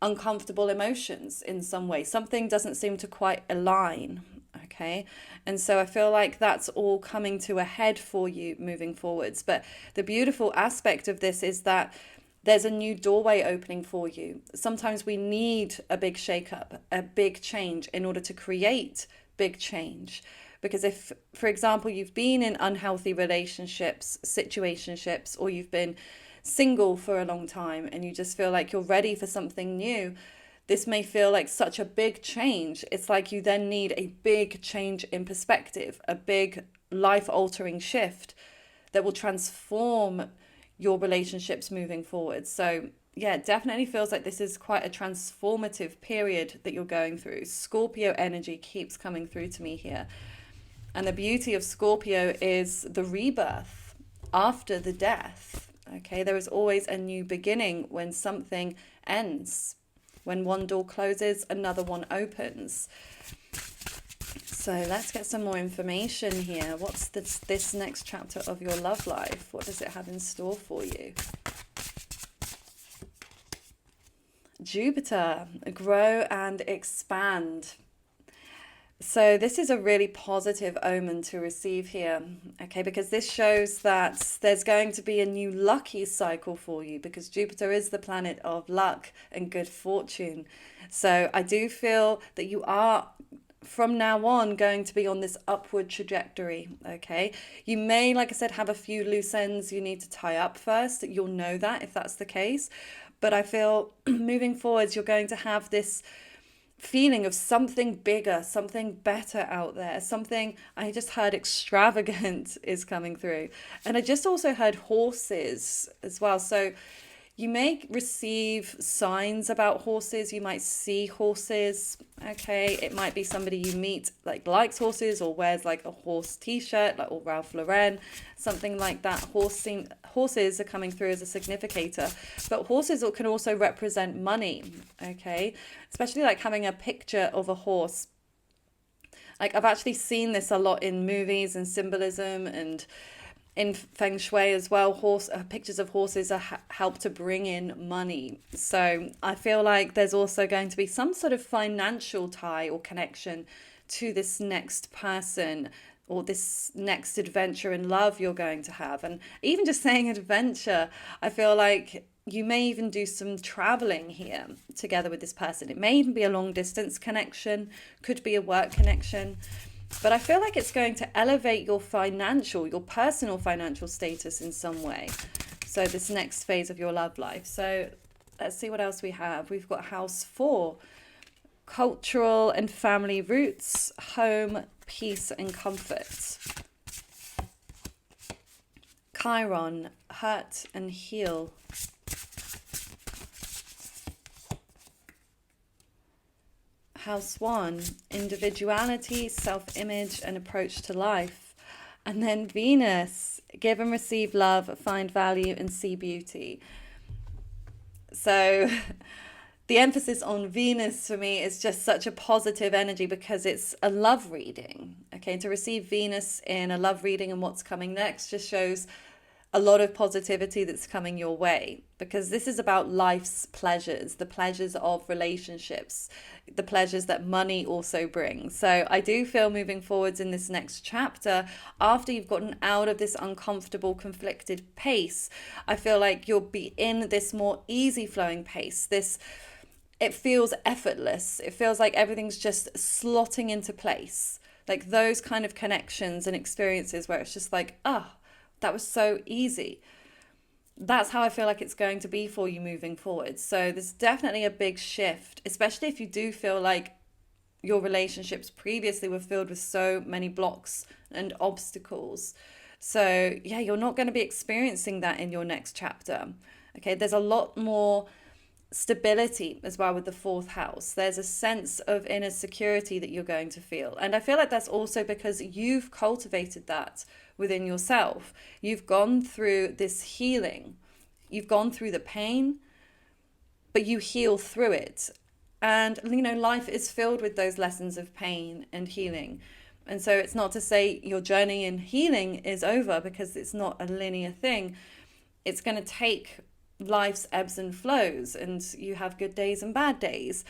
uncomfortable emotions in some way. Something doesn't seem to quite align. Okay, and so I feel like that's all coming to a head for you moving forwards. But the beautiful aspect of this is that there's a new doorway opening for you. Sometimes we need a big shakeup, a big change, in order to create big change. Because if, for example, you've been in unhealthy relationships, situationships, or you've been single for a long time and you just feel like you're ready for something new, this may feel like such a big change. It's like you then need a big change in perspective, a big life-altering shift that will transform your relationships moving forward. So yeah, it definitely feels like this is quite a transformative period that you're going through. Scorpio energy keeps coming through to me here. And the beauty of Scorpio is the rebirth after the death. Okay, there is always a new beginning when something ends. When one door closes, another one opens. So let's get some more information here. What's this next chapter of your love life? What does it have in store for you? Jupiter, grow and expand. So this is a really positive omen to receive here, okay, because this shows that there's going to be a new lucky cycle for you, because Jupiter is the planet of luck and good fortune. So I do feel that you are, from now on, going to be on this upward trajectory, okay? You may, like I said, have a few loose ends you need to tie up first. You'll know that if that's the case. But I feel moving forwards, you're going to have this feeling of something bigger, something better out there, something, I just heard extravagant is coming through. And I just also heard horses as well. So You may receive signs about horses. You might see horses. Okay, it might be somebody you meet like likes horses or wears like a horse t-shirt, like or Ralph Lauren, something like that. Horses are coming through as a significator, but horses can also represent money. Okay, especially like having a picture of a horse. Like I've actually seen this a lot in movies and symbolism and in feng shui as well. Pictures of horses help to bring in money. So I feel like there's also going to be some sort of financial tie or connection to this next person or this next adventure in love you're going to have. And even just saying adventure, I feel like you may even do some traveling here together with this person. It may even be a long distance connection, could be a work connection. But I feel like it's going to elevate your personal financial status in some way. So this next phase of your love life. So let's see what else we have. We've got house 4, cultural and family roots, home, peace and comfort. Chiron, hurt and heal. House 1, individuality, self-image and approach to life. And then Venus, give and receive love, find value and see beauty. So the emphasis on Venus for me is just such a positive energy because it's a love reading. Okay, to receive Venus in a love reading and what's coming next just shows a lot of positivity that's coming your way, because this is about life's pleasures, the pleasures of relationships, the pleasures that money also brings. So I do feel moving forwards in this next chapter, after you've gotten out of this uncomfortable, conflicted pace, I feel like you'll be in this more easy flowing pace. It feels effortless. It feels like everything's just slotting into place. Like those kind of connections and experiences where it's just like, that was so easy. That's how I feel like it's going to be for you moving forward. So there's definitely a big shift, especially if you do feel like your relationships previously were filled with so many blocks and obstacles. So yeah, you're not going to be experiencing that in your next chapter. Okay, there's a lot more stability as well with the 4th house. There's a sense of inner security that you're going to feel. And I feel like that's also because you've cultivated that within yourself. You've gone through this healing. You've gone through the pain, but you heal through it. And, life is filled with those lessons of pain and healing. And so it's not to say your journey in healing is over, because it's not a linear thing. It's going to take life's ebbs and flows, and you have good days and bad days.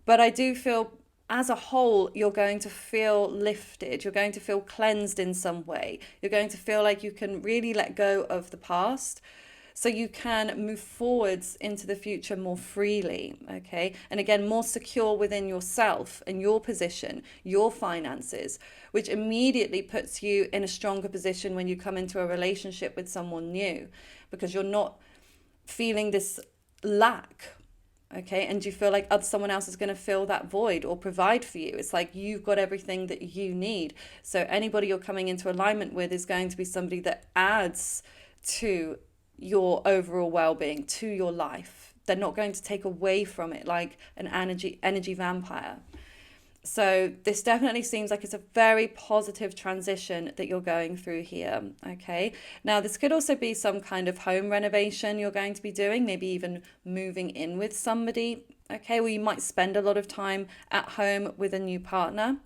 But I do feel as a whole, you're going to feel lifted. You're going to feel cleansed in some way. You're going to feel like you can really let go of the past, so you can move forwards into the future more freely, okay? And again, more secure within yourself and your position, your finances, which immediately puts you in a stronger position when you come into a relationship with someone new, because you're not feeling this lack, okay? And you feel like someone else is going to fill that void or provide for you. It's like you've got everything that you need. So anybody you're coming into alignment with is going to be somebody that adds to your overall well-being, to your life. They're not going to take away from it like an energy vampire. So this definitely seems like it's a very positive transition that you're going through here, okay? Now, this could also be some kind of home renovation you're going to be doing, maybe even moving in with somebody, okay? Well, you might spend a lot of time at home with a new partner.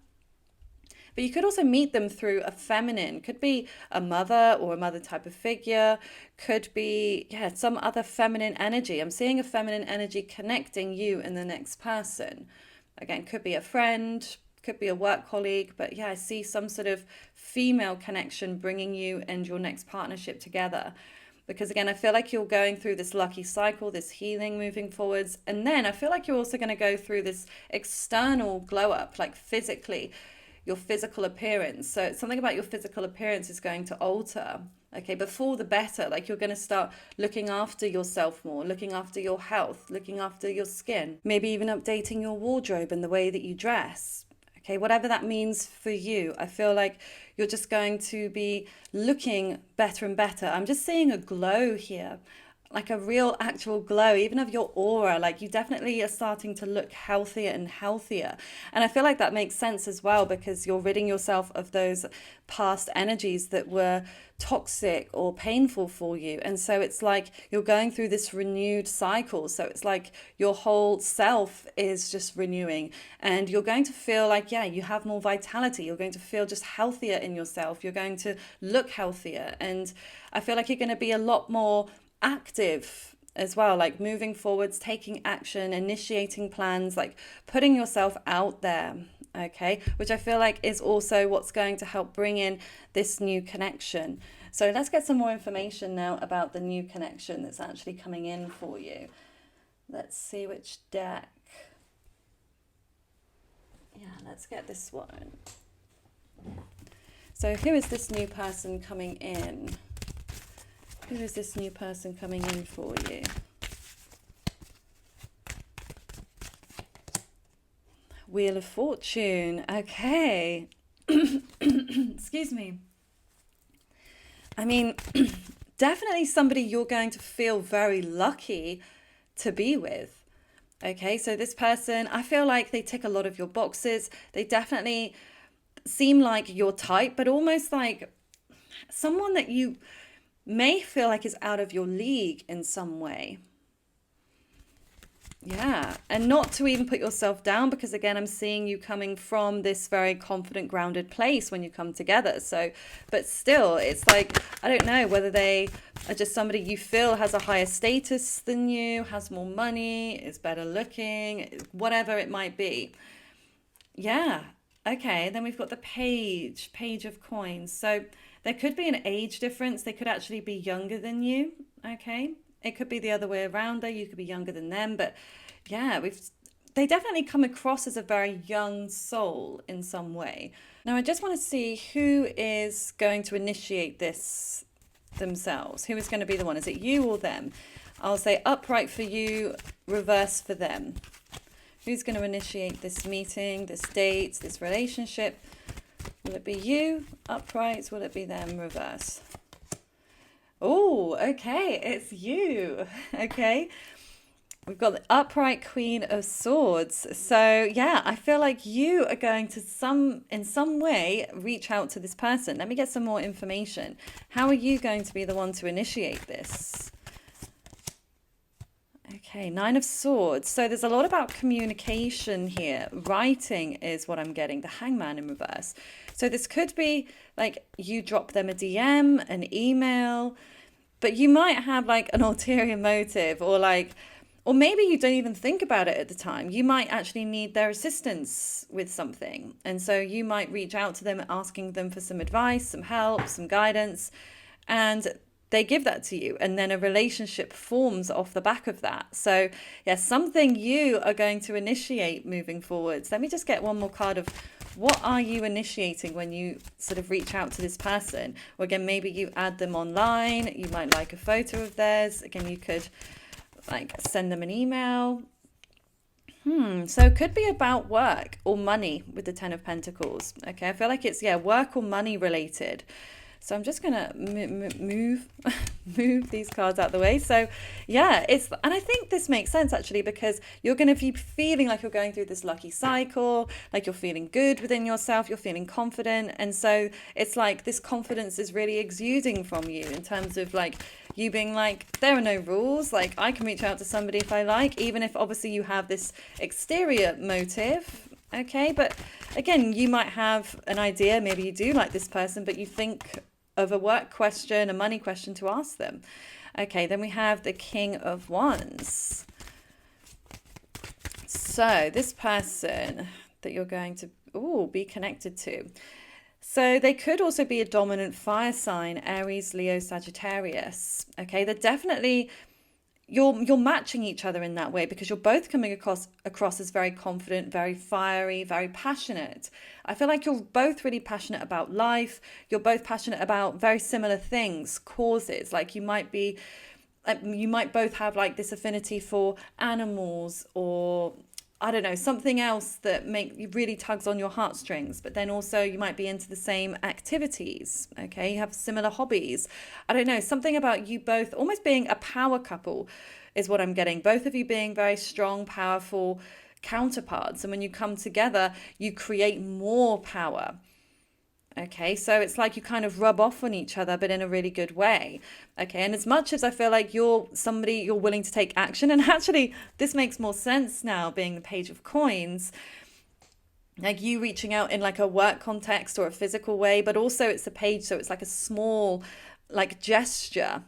But you could also meet them through a feminine, could be a mother or a mother type of figure, could be, some other feminine energy. I'm seeing a feminine energy connecting you and the next person. Again, could be a friend, could be a work colleague, but I see some sort of female connection bringing you and your next partnership together. Because again, I feel like you're going through this lucky cycle, this healing moving forwards. And then I feel like you're also going to go through this external glow up, like physically, your physical appearance. So something about your physical appearance is going to alter. Okay, but for the better, like you're going to start looking after yourself more, looking after your health, looking after your skin, maybe even updating your wardrobe and the way that you dress. Okay, whatever that means for you, I feel like you're just going to be looking better and better. I'm just seeing a glow here. like a real actual glow, even of your aura. Like you definitely are starting to look healthier and healthier. And I feel like that makes sense as well because you're ridding yourself of those past energies that were toxic or painful for you. And so it's like you're going through this renewed cycle. So it's like your whole self is just renewing and you're going to feel like, yeah, you have more vitality. You're going to feel just healthier in yourself. You're going to look healthier. And I feel like you're going to be a lot more active as well, like moving forwards, taking action, initiating plans, like putting yourself out there. Okay, which I feel like is also what's going to help bring in this new connection. So let's get some more information now about the new connection that's actually coming in for you. Let's see which deck. Yeah, let's get this one. So who is this new person coming in? Who is this new person coming in for you? Wheel of Fortune. Okay. Excuse me. I mean, definitely somebody you're going to feel very lucky to be with. Okay, so this person, I feel like they tick a lot of your boxes. They definitely seem like your type, but almost like someone that you may feel like is out of your league in some way. Yeah, and not to even put yourself down because again, I'm seeing you coming from this very confident, grounded place when you come together. So, but still, it's like, I don't know whether they are just somebody you feel has a higher status than you, has more money, is better looking, whatever it might be. Yeah, okay, then we've got the page of coins. So there could be an age difference. They could actually be younger than you, okay? It could be the other way around though. You could be younger than them, but yeah, they definitely come across as a very young soul in some way. Now I just want to see who is going to initiate this themselves. Who is going to be the one? Is it you or them? I'll say upright for you, reverse for them. Who's going to initiate this meeting, this date, this relationship? Will it be you, upright? Will it be them, reverse? Oh, okay, it's you. Okay. We've got the upright Queen of Swords. So yeah, I feel like you are going to in some way reach out to this person. Let me get some more information. How are you going to be the one to initiate this? Okay, Nine of Swords. So there's a lot about communication here. Writing is what I'm getting. The Hangman in reverse. So this could be like you drop them a DM, an email, but you might have like an ulterior motive or maybe you don't even think about it at the time. You might actually need their assistance with something. And so you might reach out to them asking them for some advice, some help, some guidance. And they give that to you. And then a relationship forms off the back of that. So yeah, something you are going to initiate moving forwards. Let me just get one more card of what are you initiating when you sort of reach out to this person? Or again, maybe you add them online. You might like a photo of theirs. Again, you could like send them an email. So it could be about work or money with the Ten of Pentacles. Okay, I feel like it's, yeah, work or money related. So I'm just going to move these cards out the way. So yeah, and I think this makes sense actually, because you're going to be feeling like you're going through this lucky cycle, like you're feeling good within yourself, you're feeling confident. And so it's like this confidence is really exuding from you in terms of like you being like, there are no rules. Like I can reach out to somebody if I like, even if obviously you have this exterior motive. Okay, but again, you might have an idea, maybe you do like this person, but you think of a work question, a money question to ask them. Okay, then we have the King of Wands. So this person that you're going to be connected to. So they could also be a dominant fire sign, Aries, Leo, Sagittarius. Okay, they're definitely... You're matching each other in that way because you're both coming across as very confident, very fiery, very passionate. I feel like you're both really passionate about life. You're both passionate about very similar things, causes. Like you might both have like this affinity for animals or I don't know, something else that really tugs on your heartstrings, but then also you might be into the same activities. Okay, you have similar hobbies. I don't know, something about you both almost being a power couple is what I'm getting. Both of you being very strong, powerful counterparts. And when you come together, you create more power. Okay, so it's like you kind of rub off on each other, but in a really good way. Okay, and as much as I feel like you're somebody, you're willing to take action, and actually, this makes more sense now being the Page of Coins, like you reaching out in like a work context or a physical way, but also it's a page, so it's like a small, like gesture.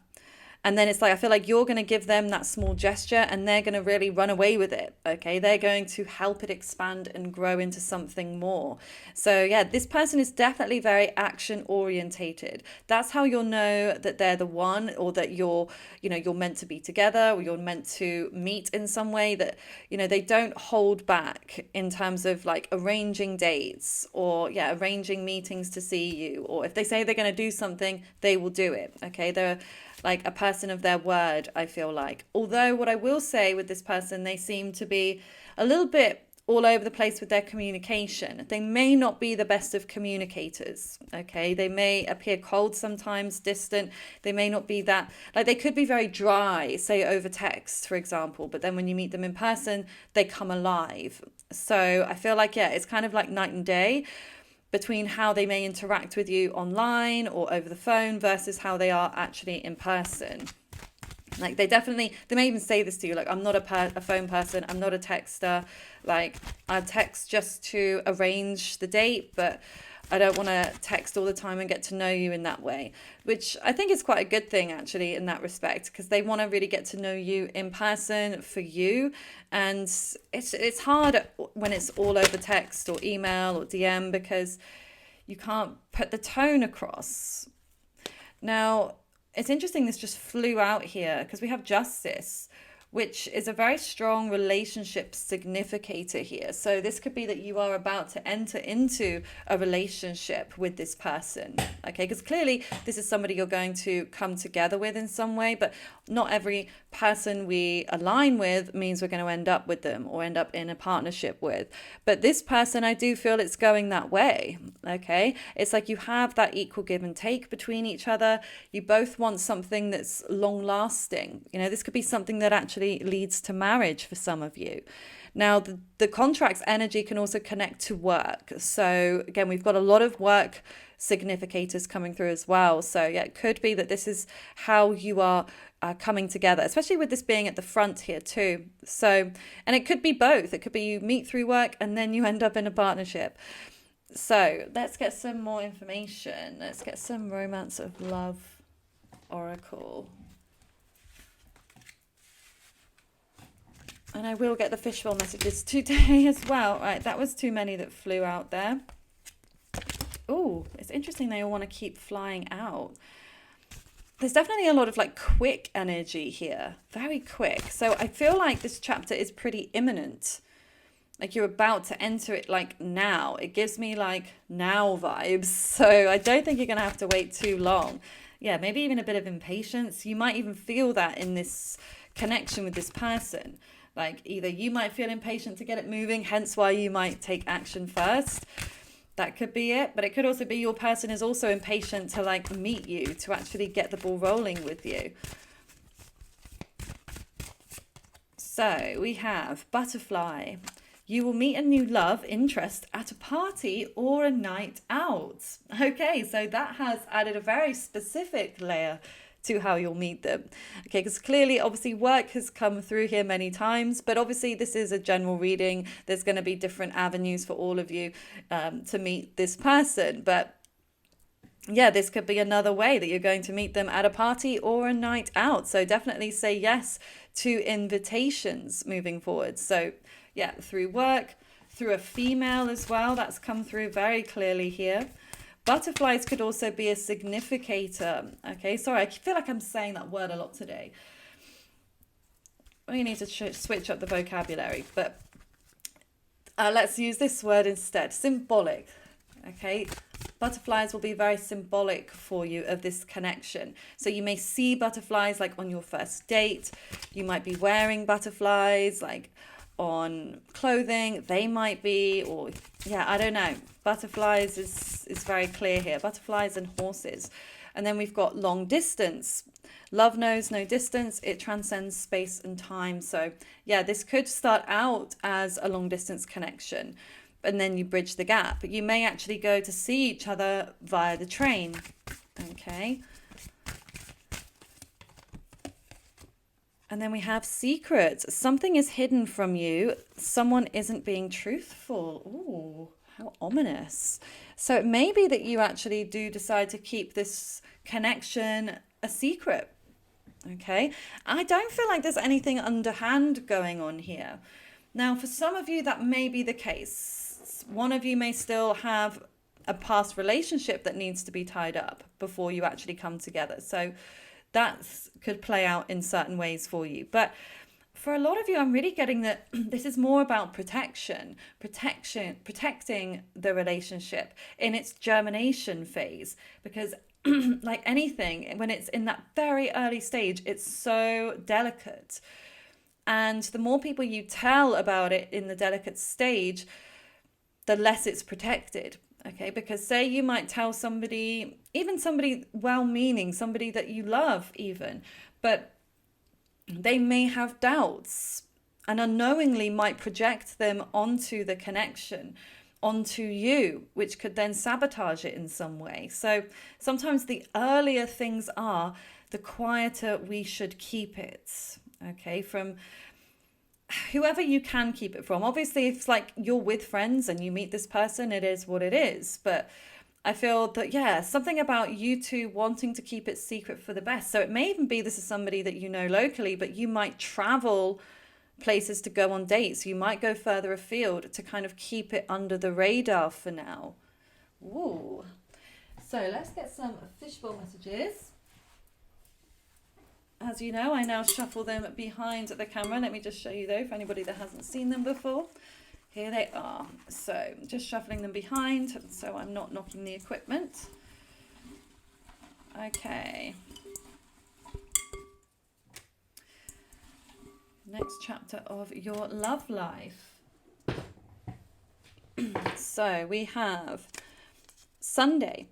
And then it's like, I feel like you're going to give them that small gesture and they're going to really run away with it. Okay. They're going to help it expand and grow into something more. So, yeah, this person is definitely very action orientated. That's how you'll know that they're the one, or that you're meant to be together, or you're meant to meet in some way, that, they don't hold back in terms of like arranging dates or, arranging meetings to see you. Or if they say they're going to do something, they will do it. Okay. They're like a person of their word, I feel like. Although what I will say with this person, they seem to be a little bit all over the place with their communication. They may not be the best of communicators, okay? They may appear cold sometimes, distant. They may not be that, like they could be very dry, say over text, for example, but then when you meet them in person, they come alive. So I feel like, it's kind of like night and day between how they may interact with you online or over the phone versus how they are actually in person. Like they may even say this to you, like, I'm not a phone person, I'm not a texter, like I text just to arrange the date, but I don't want to text all the time and get to know you in that way, which I think is quite a good thing actually in that respect, because they want to really get to know you in person for you. And it's hard when it's all over text or email or DM, because you can't put the tone across. Now, it's interesting this just flew out here because we have Justice, which is a very strong relationship significator here. So this could be that you are about to enter into a relationship with this person, okay? Because clearly this is somebody you're going to come together with in some way, but not every person we align with means we're going to end up with them or end up in a partnership with. But this person, I do feel it's going that way, okay? It's like you have that equal give and take between each other. You both want something that's long lasting. This could be something that actually leads to marriage for some of you. Now, the contract's energy can also connect to work. So again, we've got a lot of work significators coming through as well. So it could be that this is how you are coming together, especially with this being at the front here too. So, and it could be both. It could be you meet through work and then you end up in a partnership. So let's get some more information. Let's get some Romance of Love Oracle. And I will get the fishbowl messages today as well. Right, that was too many that flew out there. Oh, it's interesting they all want to keep flying out. There's definitely a lot of like quick energy here. Very quick. So I feel like this chapter is pretty imminent. Like you're about to enter it like now. It gives me like now vibes. So I don't think you're going to have to wait too long. Yeah, maybe even a bit of impatience. You might even feel that in this connection with this person. Like either you might feel impatient to get it moving, hence why you might take action first. That could be it. But it could also be your person is also impatient to like meet you, to actually get the ball rolling with you. So we have Butterfly. You will meet a new love interest at a party or a night out. Okay, so that has added a very specific layer to how you'll meet them. Okay, because clearly, obviously, work has come through here many times, but obviously this is a general reading. There's going to be different avenues for all of you to meet this person. But yeah, this could be another way that you're going to meet them at a party or a night out. So definitely say yes to invitations moving forward. So yeah, through work, through a female as well. That's come through very clearly here. Butterflies could also be a significator. Okay, sorry, I feel like I'm saying that word a lot today. We need to switch up the vocabulary, but let's use this word instead. Symbolic. Okay, butterflies will be very symbolic for you of this connection. So you may see butterflies like on your first date. You might be wearing butterflies like on clothing. They might be, or yeah, I don't know. Butterflies is very clear here. Butterflies and horses. And then we've got long distance. Love knows no distance. It transcends space and time. So yeah, this could start out as a long distance connection, and then you bridge the gap. But you may actually go to see each other via the train. Okay. And then we have secrets. Something is hidden from you. Someone isn't being truthful. Ooh, how ominous. So it may be that you actually do decide to keep this connection a secret. Okay. I don't feel like there's anything underhand going on here. Now, for some of you, that may be the case. One of you may still have a past relationship that needs to be tied up before you actually come together. So that could play out in certain ways for you. But for a lot of you, I'm really getting that this is more about protecting the relationship in its germination phase. Because like anything, when it's in that very early stage, it's so delicate. And the more people you tell about it in the delicate stage, the less it's protected. Okay, because say you might tell somebody, even somebody well-meaning, somebody that you love even, but they may have doubts and unknowingly might project them onto the connection, onto you, which could then sabotage it in some way. So sometimes the earlier things are, the quieter we should keep it. Okay, from whoever you can keep it from. Obviously, if it's like you're with friends and you meet this person, it is what it is. But I feel that, yeah, something about you two wanting to keep it secret for the best. So it may even be this is somebody that you know locally, but you might travel places to go on dates. You might go further afield to kind of keep it under the radar for now. Ooh. So let's get some fishbowl messages. As you know, I now shuffle them behind the camera. Let me just show you though, for anybody that hasn't seen them before. Here they are. So just shuffling them behind so I'm not knocking the equipment. Okay. Next chapter of your love life. So we have Sunday.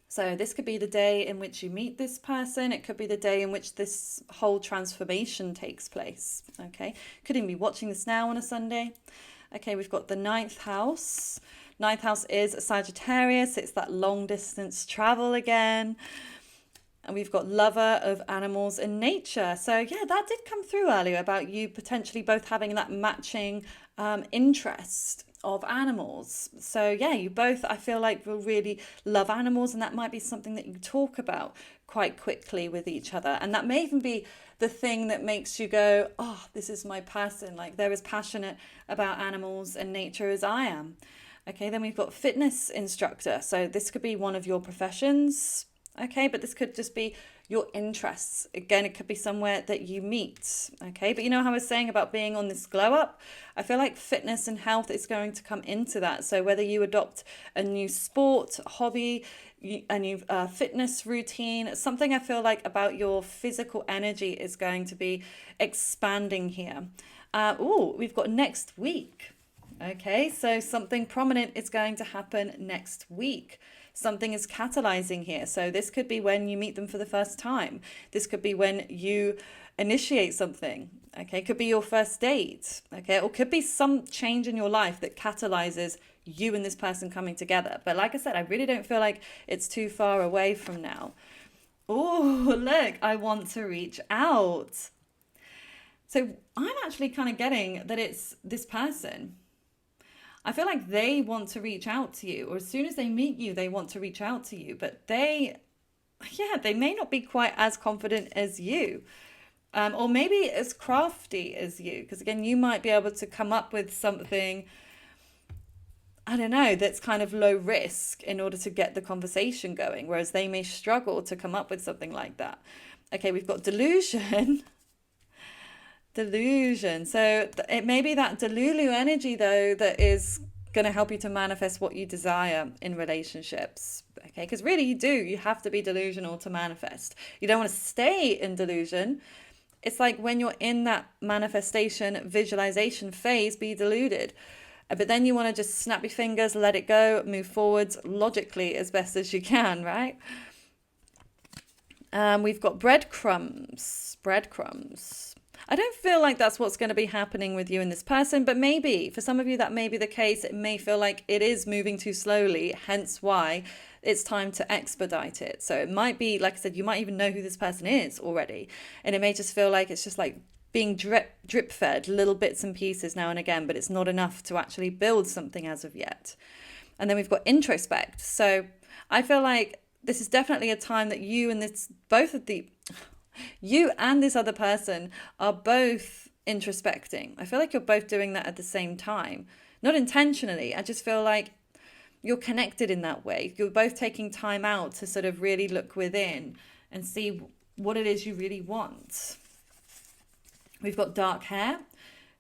So this could be the day in which you meet this person. It could be the day in which this whole transformation takes place. Okay. Could even be watching this now on a Sunday. Okay, we've got the ninth house. Ninth house is Sagittarius. It's that long distance travel again. And we've got lover of animals and nature. So yeah, that did come through earlier about you potentially both having that matching interest of animals. So yeah, you both, I feel like, will really love animals, and that might be something that you talk about quite quickly with each other. And that may even be the thing that makes you go, oh, this is my person. Like they're as passionate about animals and nature as I am. Okay, then we've got fitness instructor. So this could be one of your professions. Okay, but this could just be your interests. Again, it could be somewhere that you meet. Okay, but you know how I was saying about being on this glow up? I feel like fitness and health is going to come into that. So whether you adopt a new sport, hobby, a new fitness routine, something I feel like about your physical energy is going to be expanding here. We've got next week. Okay, so something prominent is going to happen next week. Something is catalyzing here. So this could be when you meet them for the first time. This could be when you initiate something. Okay, it could be your first date. Okay, or could be some change in your life that catalyzes you and this person coming together. But like I said, I really don't feel like it's too far away from now. Oh, look, I want to reach out. So I'm actually kind of getting that it's this person. I feel like they want to reach out to you, or as soon as they meet you, they want to reach out to you, but they may not be quite as confident as you, or maybe as crafty as you, because again, you might be able to come up with something, I don't know, that's kind of low risk in order to get the conversation going, whereas they may struggle to come up with something like that. Okay, we've got delusion. Delusion. So it may be that Delulu energy, though, that is going to help you to manifest what you desire in relationships. Okay, because really you have to be delusional to manifest. You don't want to stay in delusion it's like when you're in that manifestation visualization phase, be deluded. But then you want to just snap your fingers, let it go, move forwards logically as best as you can, right? We've got breadcrumbs. Breadcrumbs. I don't feel like that's what's going to be happening with you and this person, but maybe for some of you that may be the case. It may feel like it is moving too slowly, hence why it's time to expedite it. So it might be, like I said, you might even know who this person is already, and it may just feel like it's just like being drip fed little bits and pieces now and again, but it's not enough to actually build something as of yet. And then we've got introspect. So I feel like this is definitely a time that you and this other person are both introspecting. I feel like you're both doing that at the same time. Not intentionally. I just feel like you're connected in that way. You're both taking time out to sort of really look within and see what it is you really want. We've got dark hair.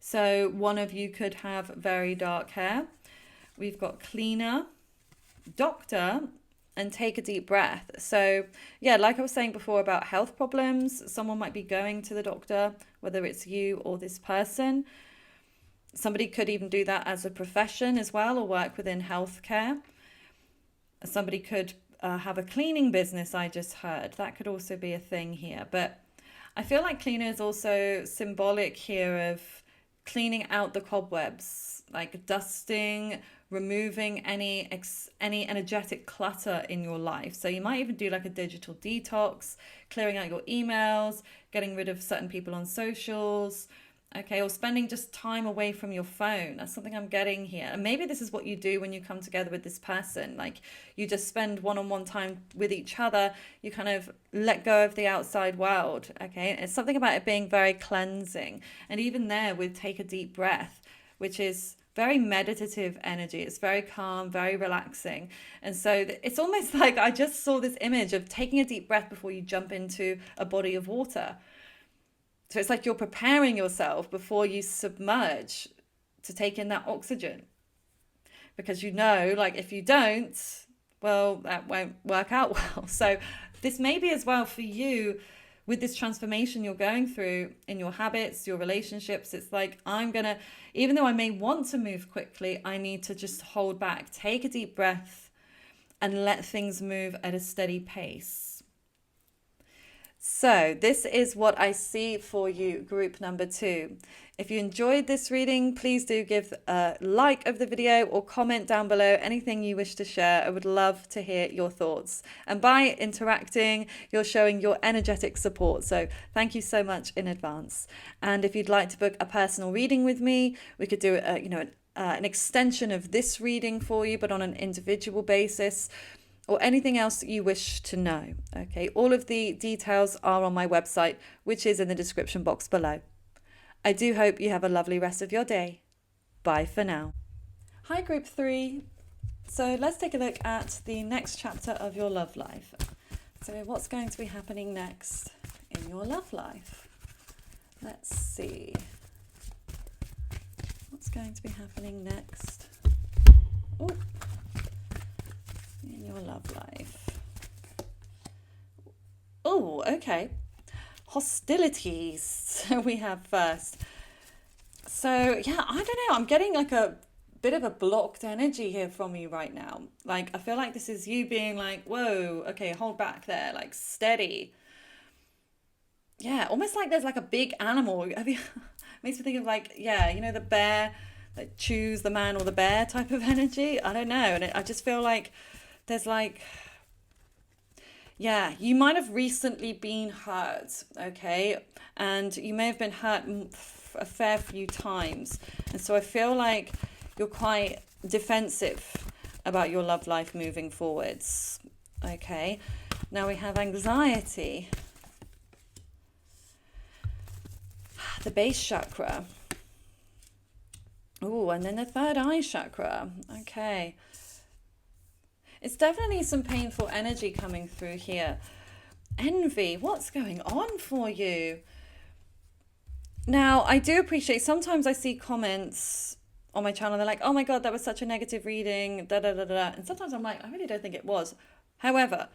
So one of you could have very dark hair. We've got cleaner, doctor, and take a deep breath. So yeah, like I was saying before about health problems, someone might be going to the doctor, whether it's you or this person. Somebody could even do that as a profession as well, or work within healthcare. Somebody could have a cleaning business, I just heard. That could also be a thing here. But I feel like cleaner is also symbolic here of cleaning out the cobwebs, like dusting, removing any energetic clutter in your life. So you might even do like a digital detox, clearing out your emails, getting rid of certain people on socials, okay, or spending just time away from your phone. That's something I'm getting here. And maybe this is what you do when you come together with this person. Like you just spend one-on-one time with each other. You kind of let go of the outside world, okay? It's something about it being very cleansing. And even there with take a deep breath, which is very meditative energy. It's very calm, very relaxing. And so it's almost like I just saw this image of taking a deep breath before you jump into a body of water. So it's like you're preparing yourself before you submerge to take in that oxygen. Because you know, like if you don't, well, that won't work out well. So this may be as well for you with this transformation you're going through in your habits, your relationships. It's like, even though I may want to move quickly, I need to just hold back, take a deep breath and let things move at a steady pace. So this is what I see for you, group number 2. If you enjoyed this reading, please do give a like of the video or comment down below anything you wish to share. I would love to hear your thoughts. And by interacting, you're showing your energetic support. So thank you so much in advance. And if you'd like to book a personal reading with me, we could do an extension of this reading for you, but on an individual basis, or anything else that you wish to know. Okay, all of the details are on my website, which is in the description box below. I do hope you have a lovely rest of your day. Bye for now. Hi, group 3. So let's take a look at the next chapter of your love life. So what's going to be happening next in your love life? Let's see. What's going to be happening next? Oh. In your love life. Oh, okay. Hostilities we have first. So yeah, I don't know. I'm getting like a bit of a blocked energy here from you right now. Like I feel like this is you being like, whoa, okay, hold back there, like steady. Yeah, almost like there's like a big animal. Makes me think of like, yeah, you know, the bear that chews the man or the bear type of energy. I don't know. And I just feel like there's like, yeah, you might have recently been hurt, okay? And you may have been hurt a fair few times. And so I feel like you're quite defensive about your love life moving forwards, okay? Now we have anxiety. The base chakra. Oh, and then the third eye chakra. Okay. It's definitely some painful energy coming through here. Envy, what's going on for you? Now, I do appreciate, sometimes I see comments on my channel, they're like, oh my God, that was such a negative reading, da da da da. And sometimes I'm like, I really don't think it was. However,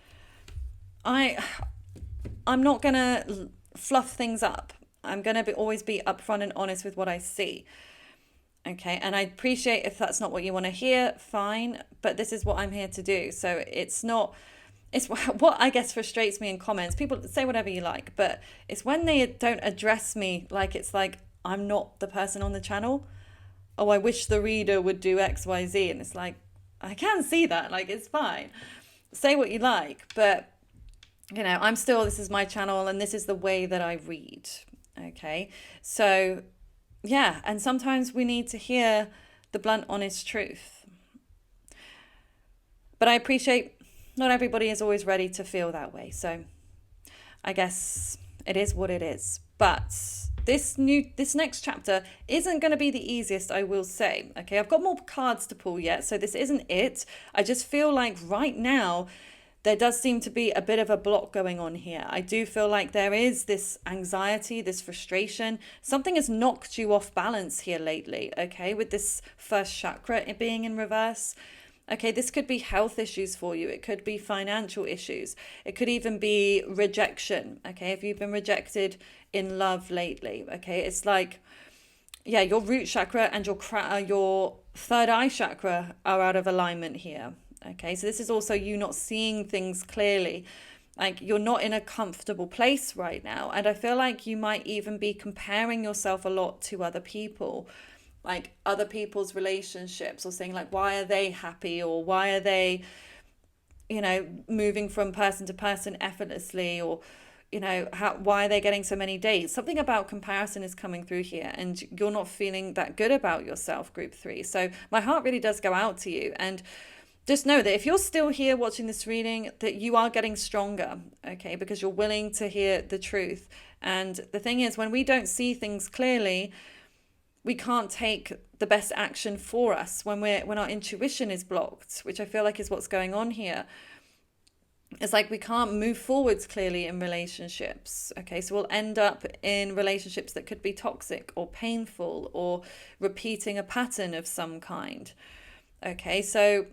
I'm not going to fluff things up, I'm going to always be upfront and honest with what I see. Okay, and I appreciate if that's not what you want to hear, fine, but this is what I'm here to do. So it's not, it's what I guess frustrates me in comments. People say whatever you like, but it's when they don't address me like it's like I'm not the person on the channel. Oh, I wish the reader would do X, Y, Z. And it's like, I can see that, like, it's fine. Say what you like, but, you know, I'm still, this is my channel and this is the way that I read. Okay, so yeah, and sometimes we need to hear the blunt, honest truth. But I appreciate not everybody is always ready to feel that way. So I guess it is what it is. But this next chapter isn't going to be the easiest, I will say. Okay, I've got more cards to pull yet, so this isn't it. I just feel like right now there does seem to be a bit of a block going on here. I do feel like there is this anxiety, this frustration. Something has knocked you off balance here lately, okay, with this first chakra being in reverse. Okay, this could be health issues for you. It could be financial issues. It could even be rejection, okay, if you've been rejected in love lately, okay. It's like, yeah, your root chakra and your third eye chakra are out of alignment here. Okay, so this is also you not seeing things clearly. Like you're not in a comfortable place right now. And I feel like you might even be comparing yourself a lot to other people, like other people's relationships, or saying like, why are they happy? Or why are they, you know, moving from person to person effortlessly? Or, you know, why are they getting so many dates? Something about comparison is coming through here and you're not feeling that good about yourself, group 3. So my heart really does go out to you. And just know that if you're still here watching this reading, that you are getting stronger, okay, because you're willing to hear the truth. And the thing is, when we don't see things clearly, we can't take the best action for us when our intuition is blocked, which I feel like is what's going on here. It's like we can't move forwards clearly in relationships. Okay, so we'll end up in relationships that could be toxic or painful or repeating a pattern of some kind. Okay, so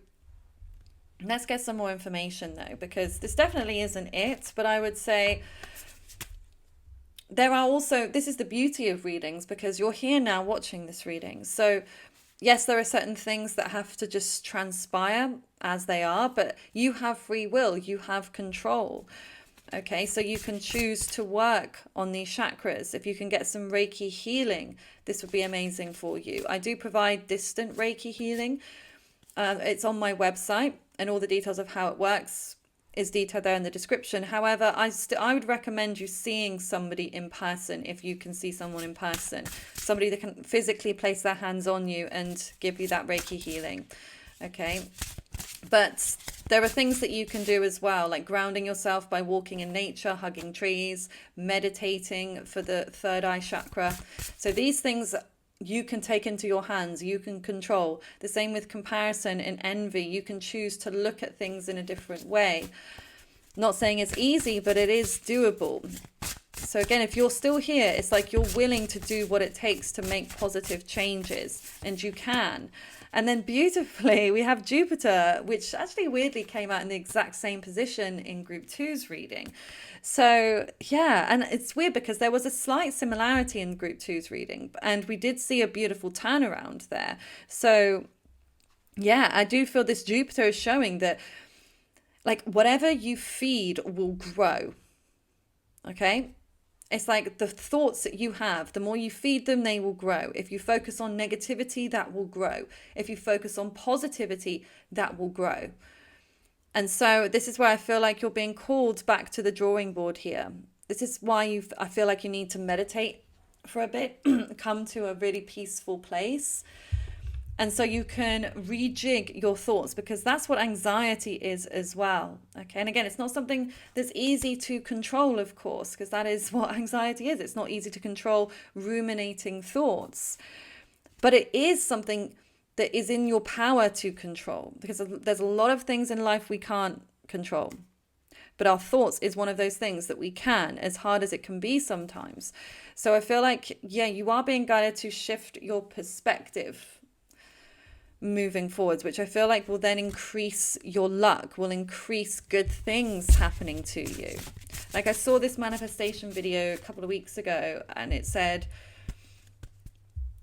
let's get some more information though, because this definitely isn't it, but I would say there are also, this is the beauty of readings, because you're here now watching this reading. So yes, there are certain things that have to just transpire as they are, but you have free will, you have control. Okay, so you can choose to work on these chakras. If you can get some Reiki healing, this would be amazing for you. I do provide distant Reiki healing. It's on my website, and all the details of how it works is detailed there in the description. However, I would recommend you seeing somebody in person if you can see someone in person. Somebody that can physically place their hands on you and give you that Reiki healing. Okay. But there are things that you can do as well, like grounding yourself by walking in nature, hugging trees, meditating for the third eye chakra. So these things you can take into your hands, you can control. The same with comparison and envy. You can choose to look at things in a different way. Not saying it's easy, but it is doable. So again, if you're still here, it's like you're willing to do what it takes to make positive changes, and you can. And then beautifully, we have Jupiter, which actually weirdly came out in the exact same position in Group 2's reading. So yeah, and it's weird because there was a slight similarity in Group 2's reading, and we did see a beautiful turnaround there. So yeah, I do feel this Jupiter is showing that like whatever you feed will grow. Okay? It's like the thoughts that you have, the more you feed them, they will grow. If you focus on negativity, that will grow. If you focus on positivity, that will grow. And so this is where I feel like you're being called back to the drawing board here. This is why I feel like you need to meditate for a bit, come to a really peaceful place. And so you can rejig your thoughts, because that's what anxiety is as well. Okay. And again, it's not something that's easy to control, of course, because that is what anxiety is. It's not easy to control ruminating thoughts, but it is something that is in your power to control, because there's a lot of things in life we can't control. But our thoughts is one of those things that we can, as hard as it can be sometimes. So I feel like, yeah, you are being guided to shift your perspective moving forwards, which I feel like will then increase your luck, will increase good things happening to you. Like I saw this manifestation video a couple of weeks ago, and it said,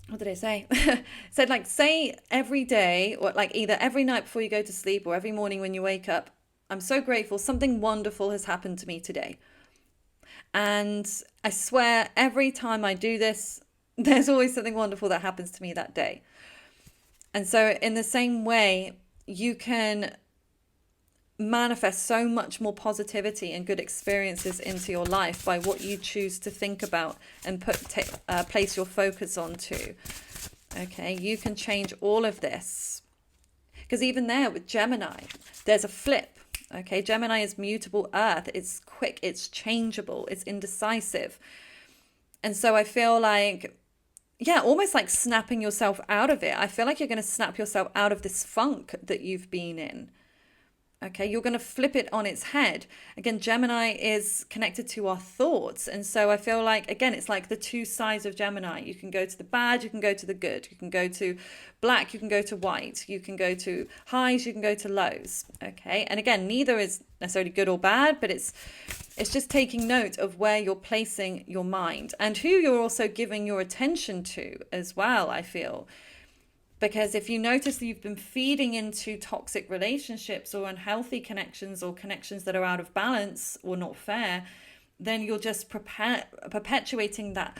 what did I say? It said like, say every day, or like either every night before you go to sleep or every morning when you wake up, I'm so grateful, something wonderful has happened to me today. And I swear every time I do this, there's always something wonderful that happens to me that day. And so in the same way, you can manifest so much more positivity and good experiences into your life by what you choose to think about and place your focus onto. Okay, you can change all of this. Because even there with Gemini, there's a flip. Okay, Gemini is mutable earth. It's quick, it's changeable, it's indecisive. And so I feel like, yeah, almost like snapping yourself out of it. I feel like you're going to snap yourself out of this funk that you've been in. Okay, you're going to flip it on its head. Again, Gemini is connected to our thoughts. And so I feel like, again, it's like the two sides of Gemini. You can go to the bad, you can go to the good. You can go to black, you can go to white. You can go to highs, you can go to lows. Okay, and again, neither is necessarily good or bad, but it's just taking note of where you're placing your mind and who you're also giving your attention to as well, I feel. Because if you notice that you've been feeding into toxic relationships or unhealthy connections or connections that are out of balance or not fair, then you're just perpetuating that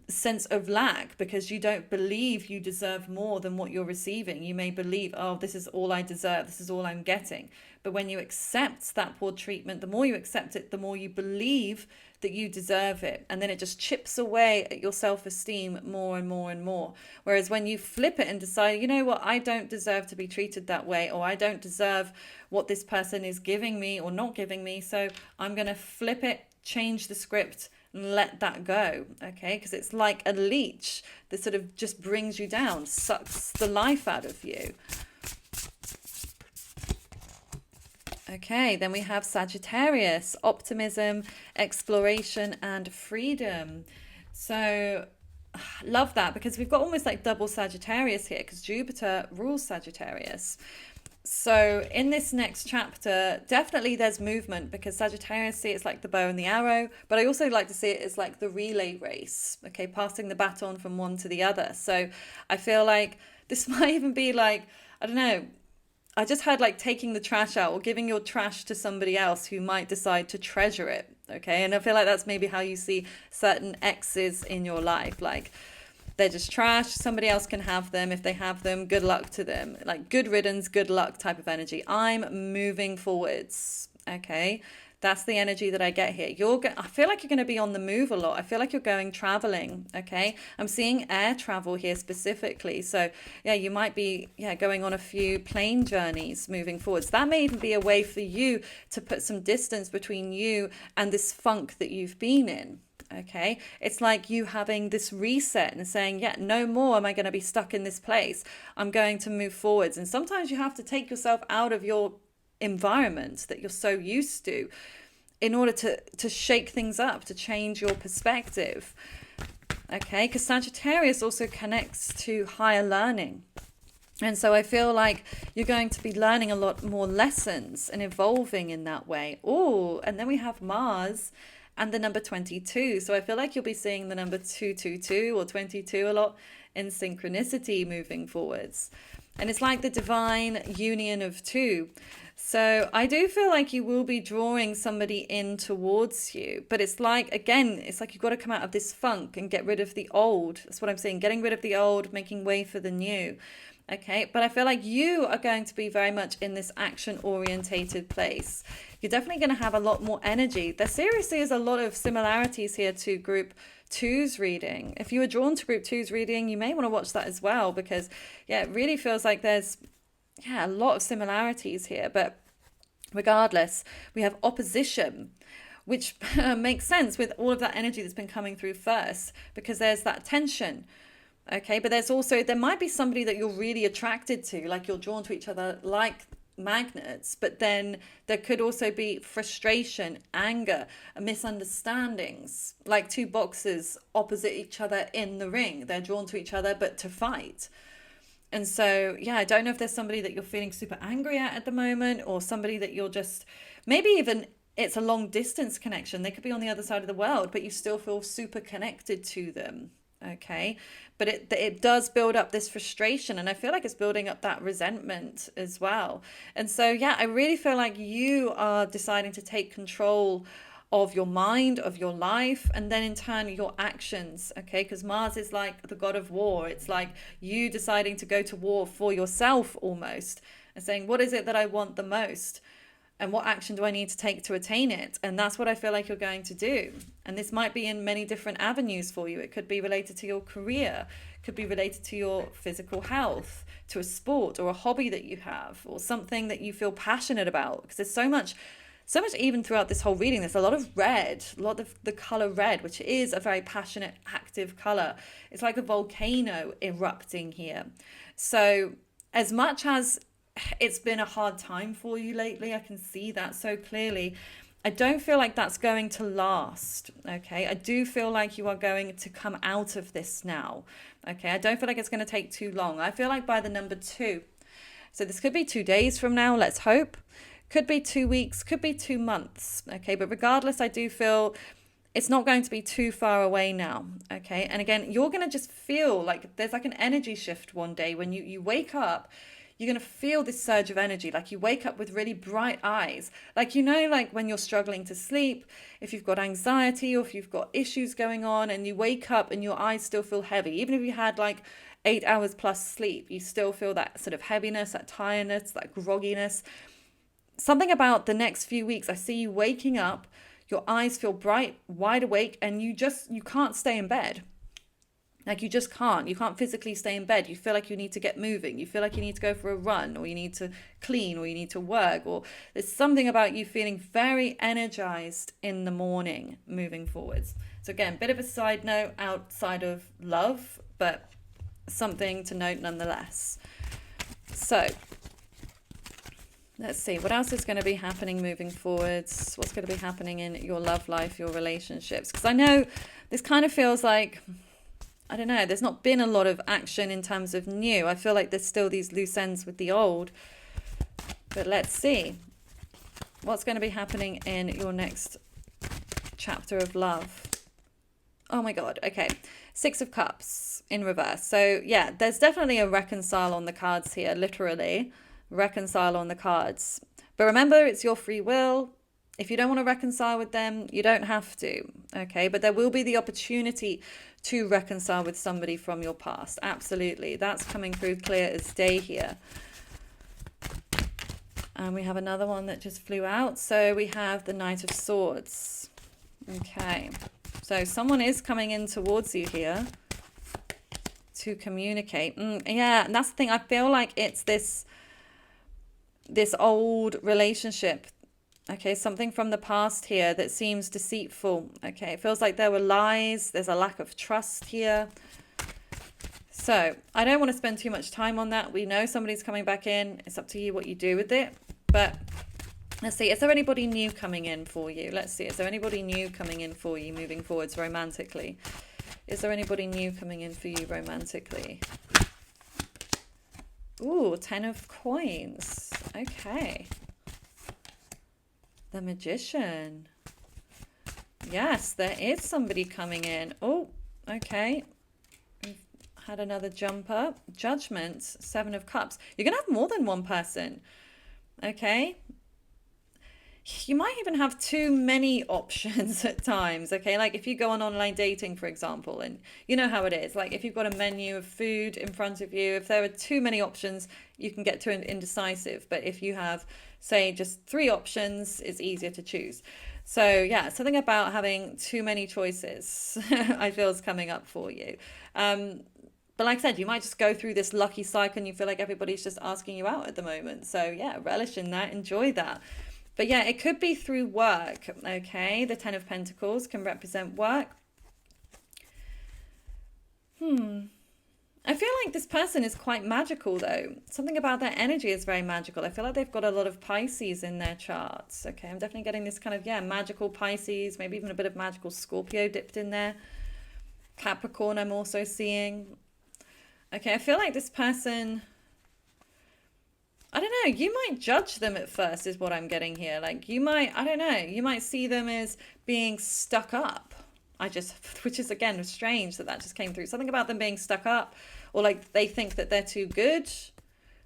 sense of lack because you don't believe you deserve more than what you're receiving. You may believe, oh, this is all I deserve, this is all I'm getting. But when you accept that poor treatment, the more you accept it, the more you believe that you deserve it. And then it just chips away at your self-esteem more and more and more. Whereas when you flip it and decide, you know what, I don't deserve to be treated that way, or I don't deserve what this person is giving me or not giving me, so I'm going to flip it, change the script, and let that go. Okay, because it's like a leech that sort of just brings you down, sucks the life out of you. Okay, then we have Sagittarius, optimism, exploration, and freedom. So love that, because we've got almost like double Sagittarius here, because Jupiter rules Sagittarius. So in this next chapter, definitely there's movement, because Sagittarius, see, it's like the bow and the arrow, but I also like to see it as like the relay race, okay, passing the baton from one to the other. So I feel like this might even be like, I don't know, I just heard like taking the trash out or giving your trash to somebody else who might decide to treasure it. Okay. And I feel like that's maybe how you see certain exes in your life. Like they're just trash. Somebody else can have them. If they have them, good luck to them. Like good riddance, good luck type of energy. I'm moving forwards. Okay. That's the energy that I get here. I feel like you're going to be on the move a lot. I feel like you're going traveling. Okay. I'm seeing air travel here specifically. So yeah, you might be going on a few plane journeys moving forwards. That may even be a way for you to put some distance between you and this funk that you've been in. Okay. It's like you having this reset and saying, yeah, no more am I going to be stuck in this place. I'm going to move forwards. And sometimes you have to take yourself out of your environment that you're so used to in order to shake things up, to change your perspective. Okay, because Sagittarius also connects to higher learning. And so I feel like you're going to be learning a lot more lessons and evolving in that way. Oh, and then we have Mars and the number 22. So I feel like you'll be seeing the number 222 or 22 a lot in synchronicity moving forwards. And it's like the divine union of two. So I do feel like you will be drawing somebody in towards you. But it's like, again, it's like you've got to come out of this funk and get rid of the old. That's what I'm saying. Getting rid of the old, making way for the new. Okay, but I feel like you are going to be very much in this action-orientated place. You're definitely going to have a lot more energy. There seriously is a lot of similarities here to Group 2's reading. If you were drawn to Group 2's reading, you may want to watch that as well, because it really feels like there's a lot of similarities here. But regardless, we have opposition, which makes sense with all of that energy that's been coming through first, because there's that tension. Okay, but there might be somebody that you're really attracted to, like you're drawn to each other like magnets, but then there could also be frustration, anger, misunderstandings, like two boxers opposite each other in the ring. They're drawn to each other, but to fight. And so, I don't know if there's somebody that you're feeling super angry at the moment, or somebody that you're just maybe even it's a long distance connection. They could be on the other side of the world, but you still feel super connected to them. Okay. But it does build up this frustration. And I feel like it's building up that resentment as well. And so, yeah, I really feel like you are deciding to take control of your mind, of your life, and then in turn your actions. Okay. Because Mars is like the god of war. It's like you deciding to go to war for yourself almost and saying, what is it that I want the most? And what action do I need to take to attain it? And that's what I feel like you're going to do. And this might be in many different avenues for you. It could be related to your career, could be related to your physical health, to a sport or a hobby that you have, or something that you feel passionate about. Because there's so much even throughout this whole reading. There's a lot of red, a lot of the color red, which is a very passionate, active color. It's like a volcano erupting here. So as much as it's been a hard time for you lately, I can see that so clearly, I don't feel like that's going to last. Okay. I do feel like you are going to come out of this now. Okay. I don't feel like it's going to take too long. I feel like by the number 2, so this could be 2 days from now, let's hope. Could be 2 weeks, could be 2 months. Okay. But regardless, I do feel it's not going to be too far away now. Okay. And again, you're going to just feel like there's like an energy shift one day when you wake up. You're going to feel this surge of energy. Like you wake up with really bright eyes. Like, like when you're struggling to sleep, if you've got anxiety or if you've got issues going on and you wake up and your eyes still feel heavy, even if you had like 8 hours plus sleep, you still feel that sort of heaviness, that tiredness, that grogginess. Something about the next few weeks, I see you waking up, your eyes feel bright, wide awake, and you can't stay in bed. Like you just can't. You can't physically stay in bed. You feel like you need to get moving. You feel like you need to go for a run, or you need to clean, or you need to work, or there's something about you feeling very energized in the morning moving forwards. So again, bit of a side note outside of love, but something to note nonetheless. So let's see, what else is going to be happening moving forwards? What's going to be happening in your love life, your relationships? Because I know this kind of feels like, I don't know, there's not been a lot of action in terms of new. I feel like there's still these loose ends with the old. But let's see what's going to be happening in your next chapter of love. Oh my God. Okay. 6 of Cups in reverse. So yeah, there's definitely a reconcile on the cards here, literally. Reconcile on the cards. But remember, it's your free will. If you don't want to reconcile with them, you don't have to. Okay. But there will be the opportunity to reconcile with somebody from your past. Absolutely. That's coming through clear as day here. And we have another one that just flew out. So we have the Knight of Swords. Okay. So someone is coming in towards you here to communicate. Yeah, and that's the thing. I feel like it's this old relationship. Okay, something from the past here that seems deceitful. Okay, it feels like there were lies. There's a lack of trust here. So I don't want to spend too much time on that. We know somebody's coming back in. It's up to you what you do with it. But let's see, is there anybody new coming in for you? Let's see, is there anybody new coming in for you moving forwards romantically? Is there anybody new coming in for you romantically? Ooh, 10 of Coins. Okay. The Magician. Yes, there is somebody coming in. Oh, okay. We've had another jump up. Judgment, 7 of Cups. You're going to have more than one person. Okay. You might even have too many options at times. Okay. Like if you go on online dating, for example, and you know how it is. Like if you've got a menu of food in front of you, if there are too many options, you can get too indecisive. But if you have, say, just 3 options, it's easier to choose. So yeah, something about having too many choices I feel is coming up for you. But like I said, you might just go through this lucky cycle and you feel like everybody's just asking you out at the moment. So yeah, relish in that, enjoy that. But yeah, it could be through work, okay? The 10 of Pentacles can represent work. I feel like this person is quite magical though. Something about their energy is very magical. I feel like they've got a lot of Pisces in their charts. Okay, I'm definitely getting this kind of, yeah, magical Pisces, maybe even a bit of magical Scorpio dipped in there. Capricorn I'm also seeing. Okay, I feel like this person, I don't know, you might judge them at first, is what I'm getting here. Like, you might, I don't know, you might see them as being stuck up. Which is again strange that just came through. Something about them being stuck up, or like they think that they're too good.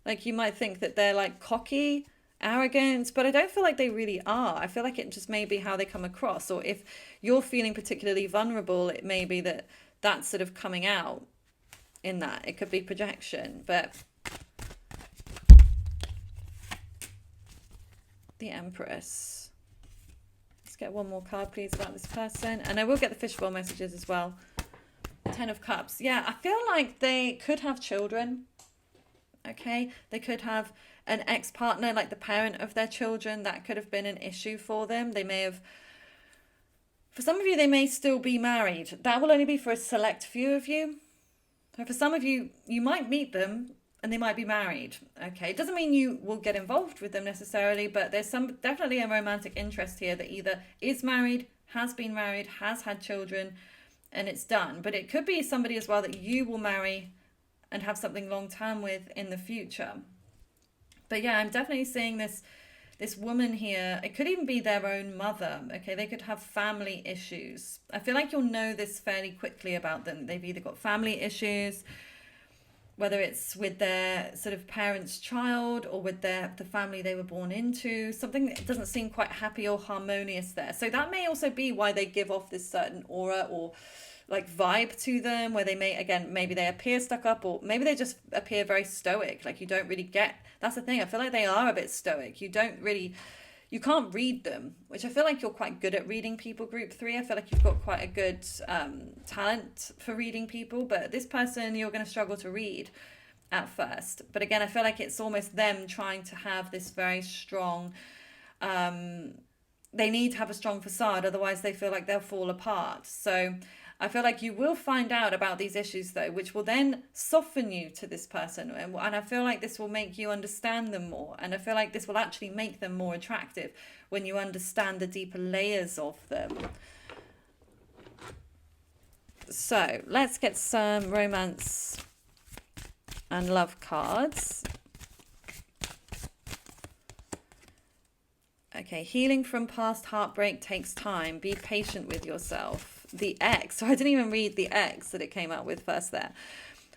Like, you might think that they're like cocky, arrogant, but I don't feel like they really are. I feel like it just may be how they come across. Or if you're feeling particularly vulnerable, it may be that that's sort of coming out in that. It could be projection, but the Empress. Let's get one more card, please, about this person. And I will get the fishbowl messages as well. Ten of Cups. Yeah, I feel like they could have children. Okay, they could have an ex-partner, like the parent of their children. That could have been an issue for them. They may have, for some of you, they may still be married. That will only be for a select few of you. So for some of you, you might meet them and they might be married. Okay, it doesn't mean you will get involved with them necessarily, but there's definitely a romantic interest here that either is married, has been married, has had children, and it's done. But it could be somebody as well that you will marry and have something long term with in the future. But yeah, I'm definitely seeing this woman here. It could even be their own mother. Okay, they could have family issues. I feel like you'll know this fairly quickly about them. They've either got family issues, whether it's with their sort of parents' child or with the family they were born into, something that doesn't seem quite happy or harmonious there. So that may also be why they give off this certain aura or like vibe to them, where they may, again, maybe they appear stuck up, or maybe they just appear very stoic. Like, you don't really get, that's the thing. I feel like they are a bit stoic. You can't read them, which I feel like you're quite good at reading people, group 3. I feel like you've got quite a good talent for reading people, but this person you're going to struggle to read at first. But again, I feel like it's almost them trying to have this very strong, they need to have a strong facade, otherwise they feel like they'll fall apart. So I feel like you will find out about these issues, though, which will then soften you to this person. And I feel like this will make you understand them more. And I feel like this will actually make them more attractive when you understand the deeper layers of them. So let's get some romance and love cards. Okay, healing from past heartbreak takes time. Be patient with yourself. The X. So I didn't even read the X that it came out with first there.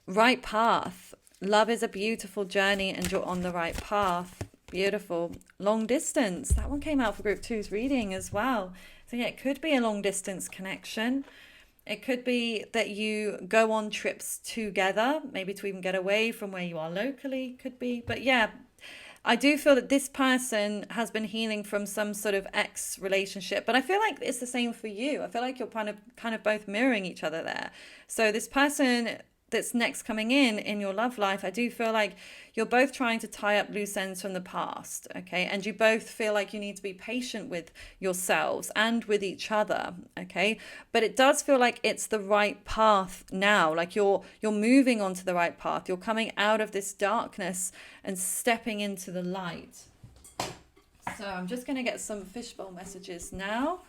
Right path. Love is a beautiful journey and you're on the right path. Beautiful. Long distance. That one came out for group 2's reading as well. So yeah, it could be a long distance connection. It could be that you go on trips together, maybe to even get away from where you are locally, could be. But yeah, I do feel that this person has been healing from some sort of ex relationship, but I feel like it's the same for you. I feel like you're kind of both mirroring each other there. So this person that's next coming in your love life, I do feel like you're both trying to tie up loose ends from the past, okay? And you both feel like you need to be patient with yourselves and with each other, okay? But it does feel like it's the right path now. Like you're moving onto the right path. You're coming out of this darkness and stepping into the light. So I'm just going to get some fishbowl messages now.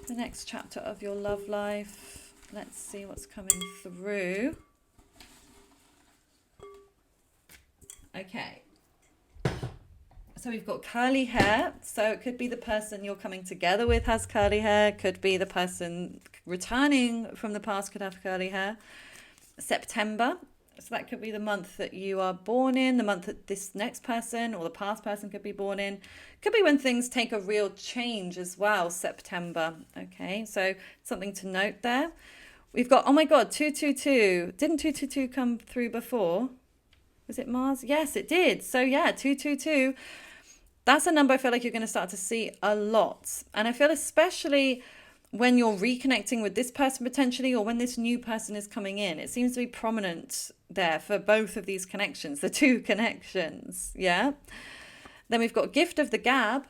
The next chapter of your love life. Let's see what's coming through. Okay. So we've got curly hair. So it could be the person you're coming together with has curly hair. Could be the person returning from the past could have curly hair. September. So that could be the month that you are born in, the month that this next person or the past person could be born in. Could be when things take a real change as well, September. Okay, so something to note there. We've got, oh my God, 222. Didn't 222 come through before? Was it Mars? Yes, it did. So yeah, 222. That's a number I feel like you're going to start to see a lot. And I feel especially when you're reconnecting with this person potentially, or when this new person is coming in, it seems to be prominent there for both of these connections, the two connections. Yeah. Then we've got gift of the gab.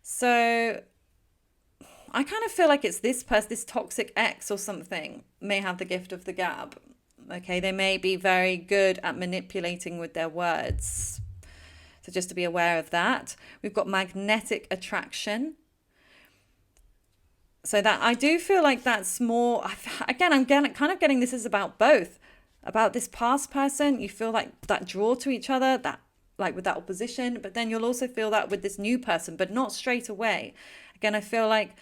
So I kind of feel like it's this person, this toxic ex or something may have the gift of the gab. Okay. They may be very good at manipulating with their words. So just to be aware of that. We've got magnetic attraction. So that I do feel like that's more, again, I'm kind of getting this is about both about this past person. You feel like that draw to each other, that like with that opposition, but then you'll also feel that with this new person, but not straight away. Again, I feel like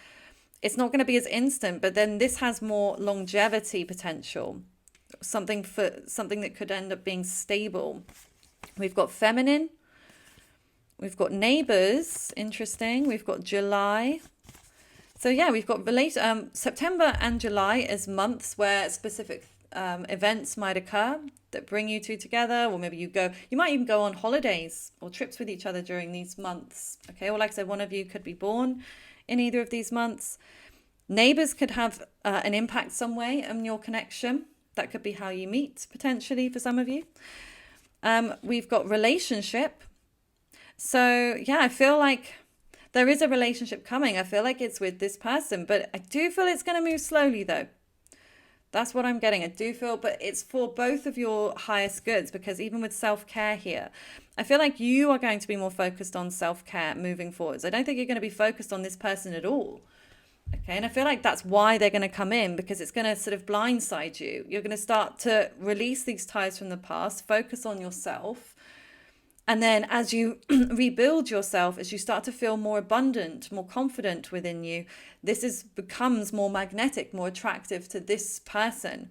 it's not going to be as instant, but then this has more longevity potential. Something that could end up being stable. We've got feminine. We've got neighbors. Interesting. We've got July. So yeah, we've got September and July as months where specific events might occur that bring you two together, or maybe you might even go on holidays or trips with each other during these months. Okay, or like I said, one of you could be born in either of these months. Neighbors could have an impact some way on your connection. That could be how you meet potentially for some of you. We've got relationship. So yeah, I feel like there is a relationship coming. I feel like it's with this person, but I do feel it's going to move slowly though. That's what I'm getting. I do feel, but it's for both of your highest goods, because even with self-care here, I feel like you are going to be more focused on self-care moving forwards. I don't think you're going to be focused on this person at all. Okay, and I feel like that's why they're going to come in, because it's going to sort of blindside you. You're going to start to release these ties from the past, focus on yourself. And then as you rebuild yourself, as you start to feel more abundant, more confident within you, becomes more magnetic, more attractive to this person,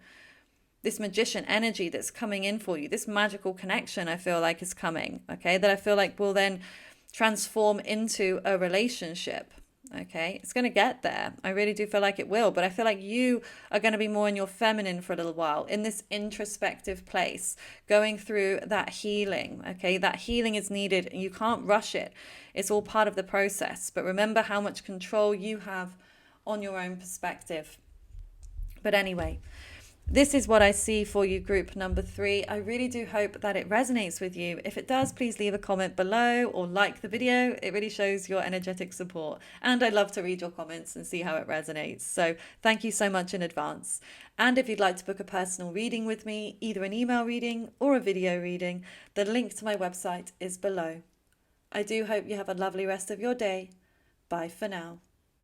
this magician energy that's coming in for you, this magical connection I feel like is coming, okay, that I feel like will then transform into a relationship. Okay, it's going to get there. I really do feel like it will, but I feel like you are going to be more in your feminine for a little while, in this introspective place, going through that healing. Okay, that healing is needed and you can't rush it. It's all part of the process. But remember how much control you have on your own perspective. But anyway, this is what I see for you, group number 3. I really do hope that it resonates with you. If it does, please leave a comment below or like the video. It really shows your energetic support. And I love to read your comments and see how it resonates. So thank you so much in advance. And if you'd like to book a personal reading with me, either an email reading or a video reading, the link to my website is below. I do hope you have a lovely rest of your day. Bye for now.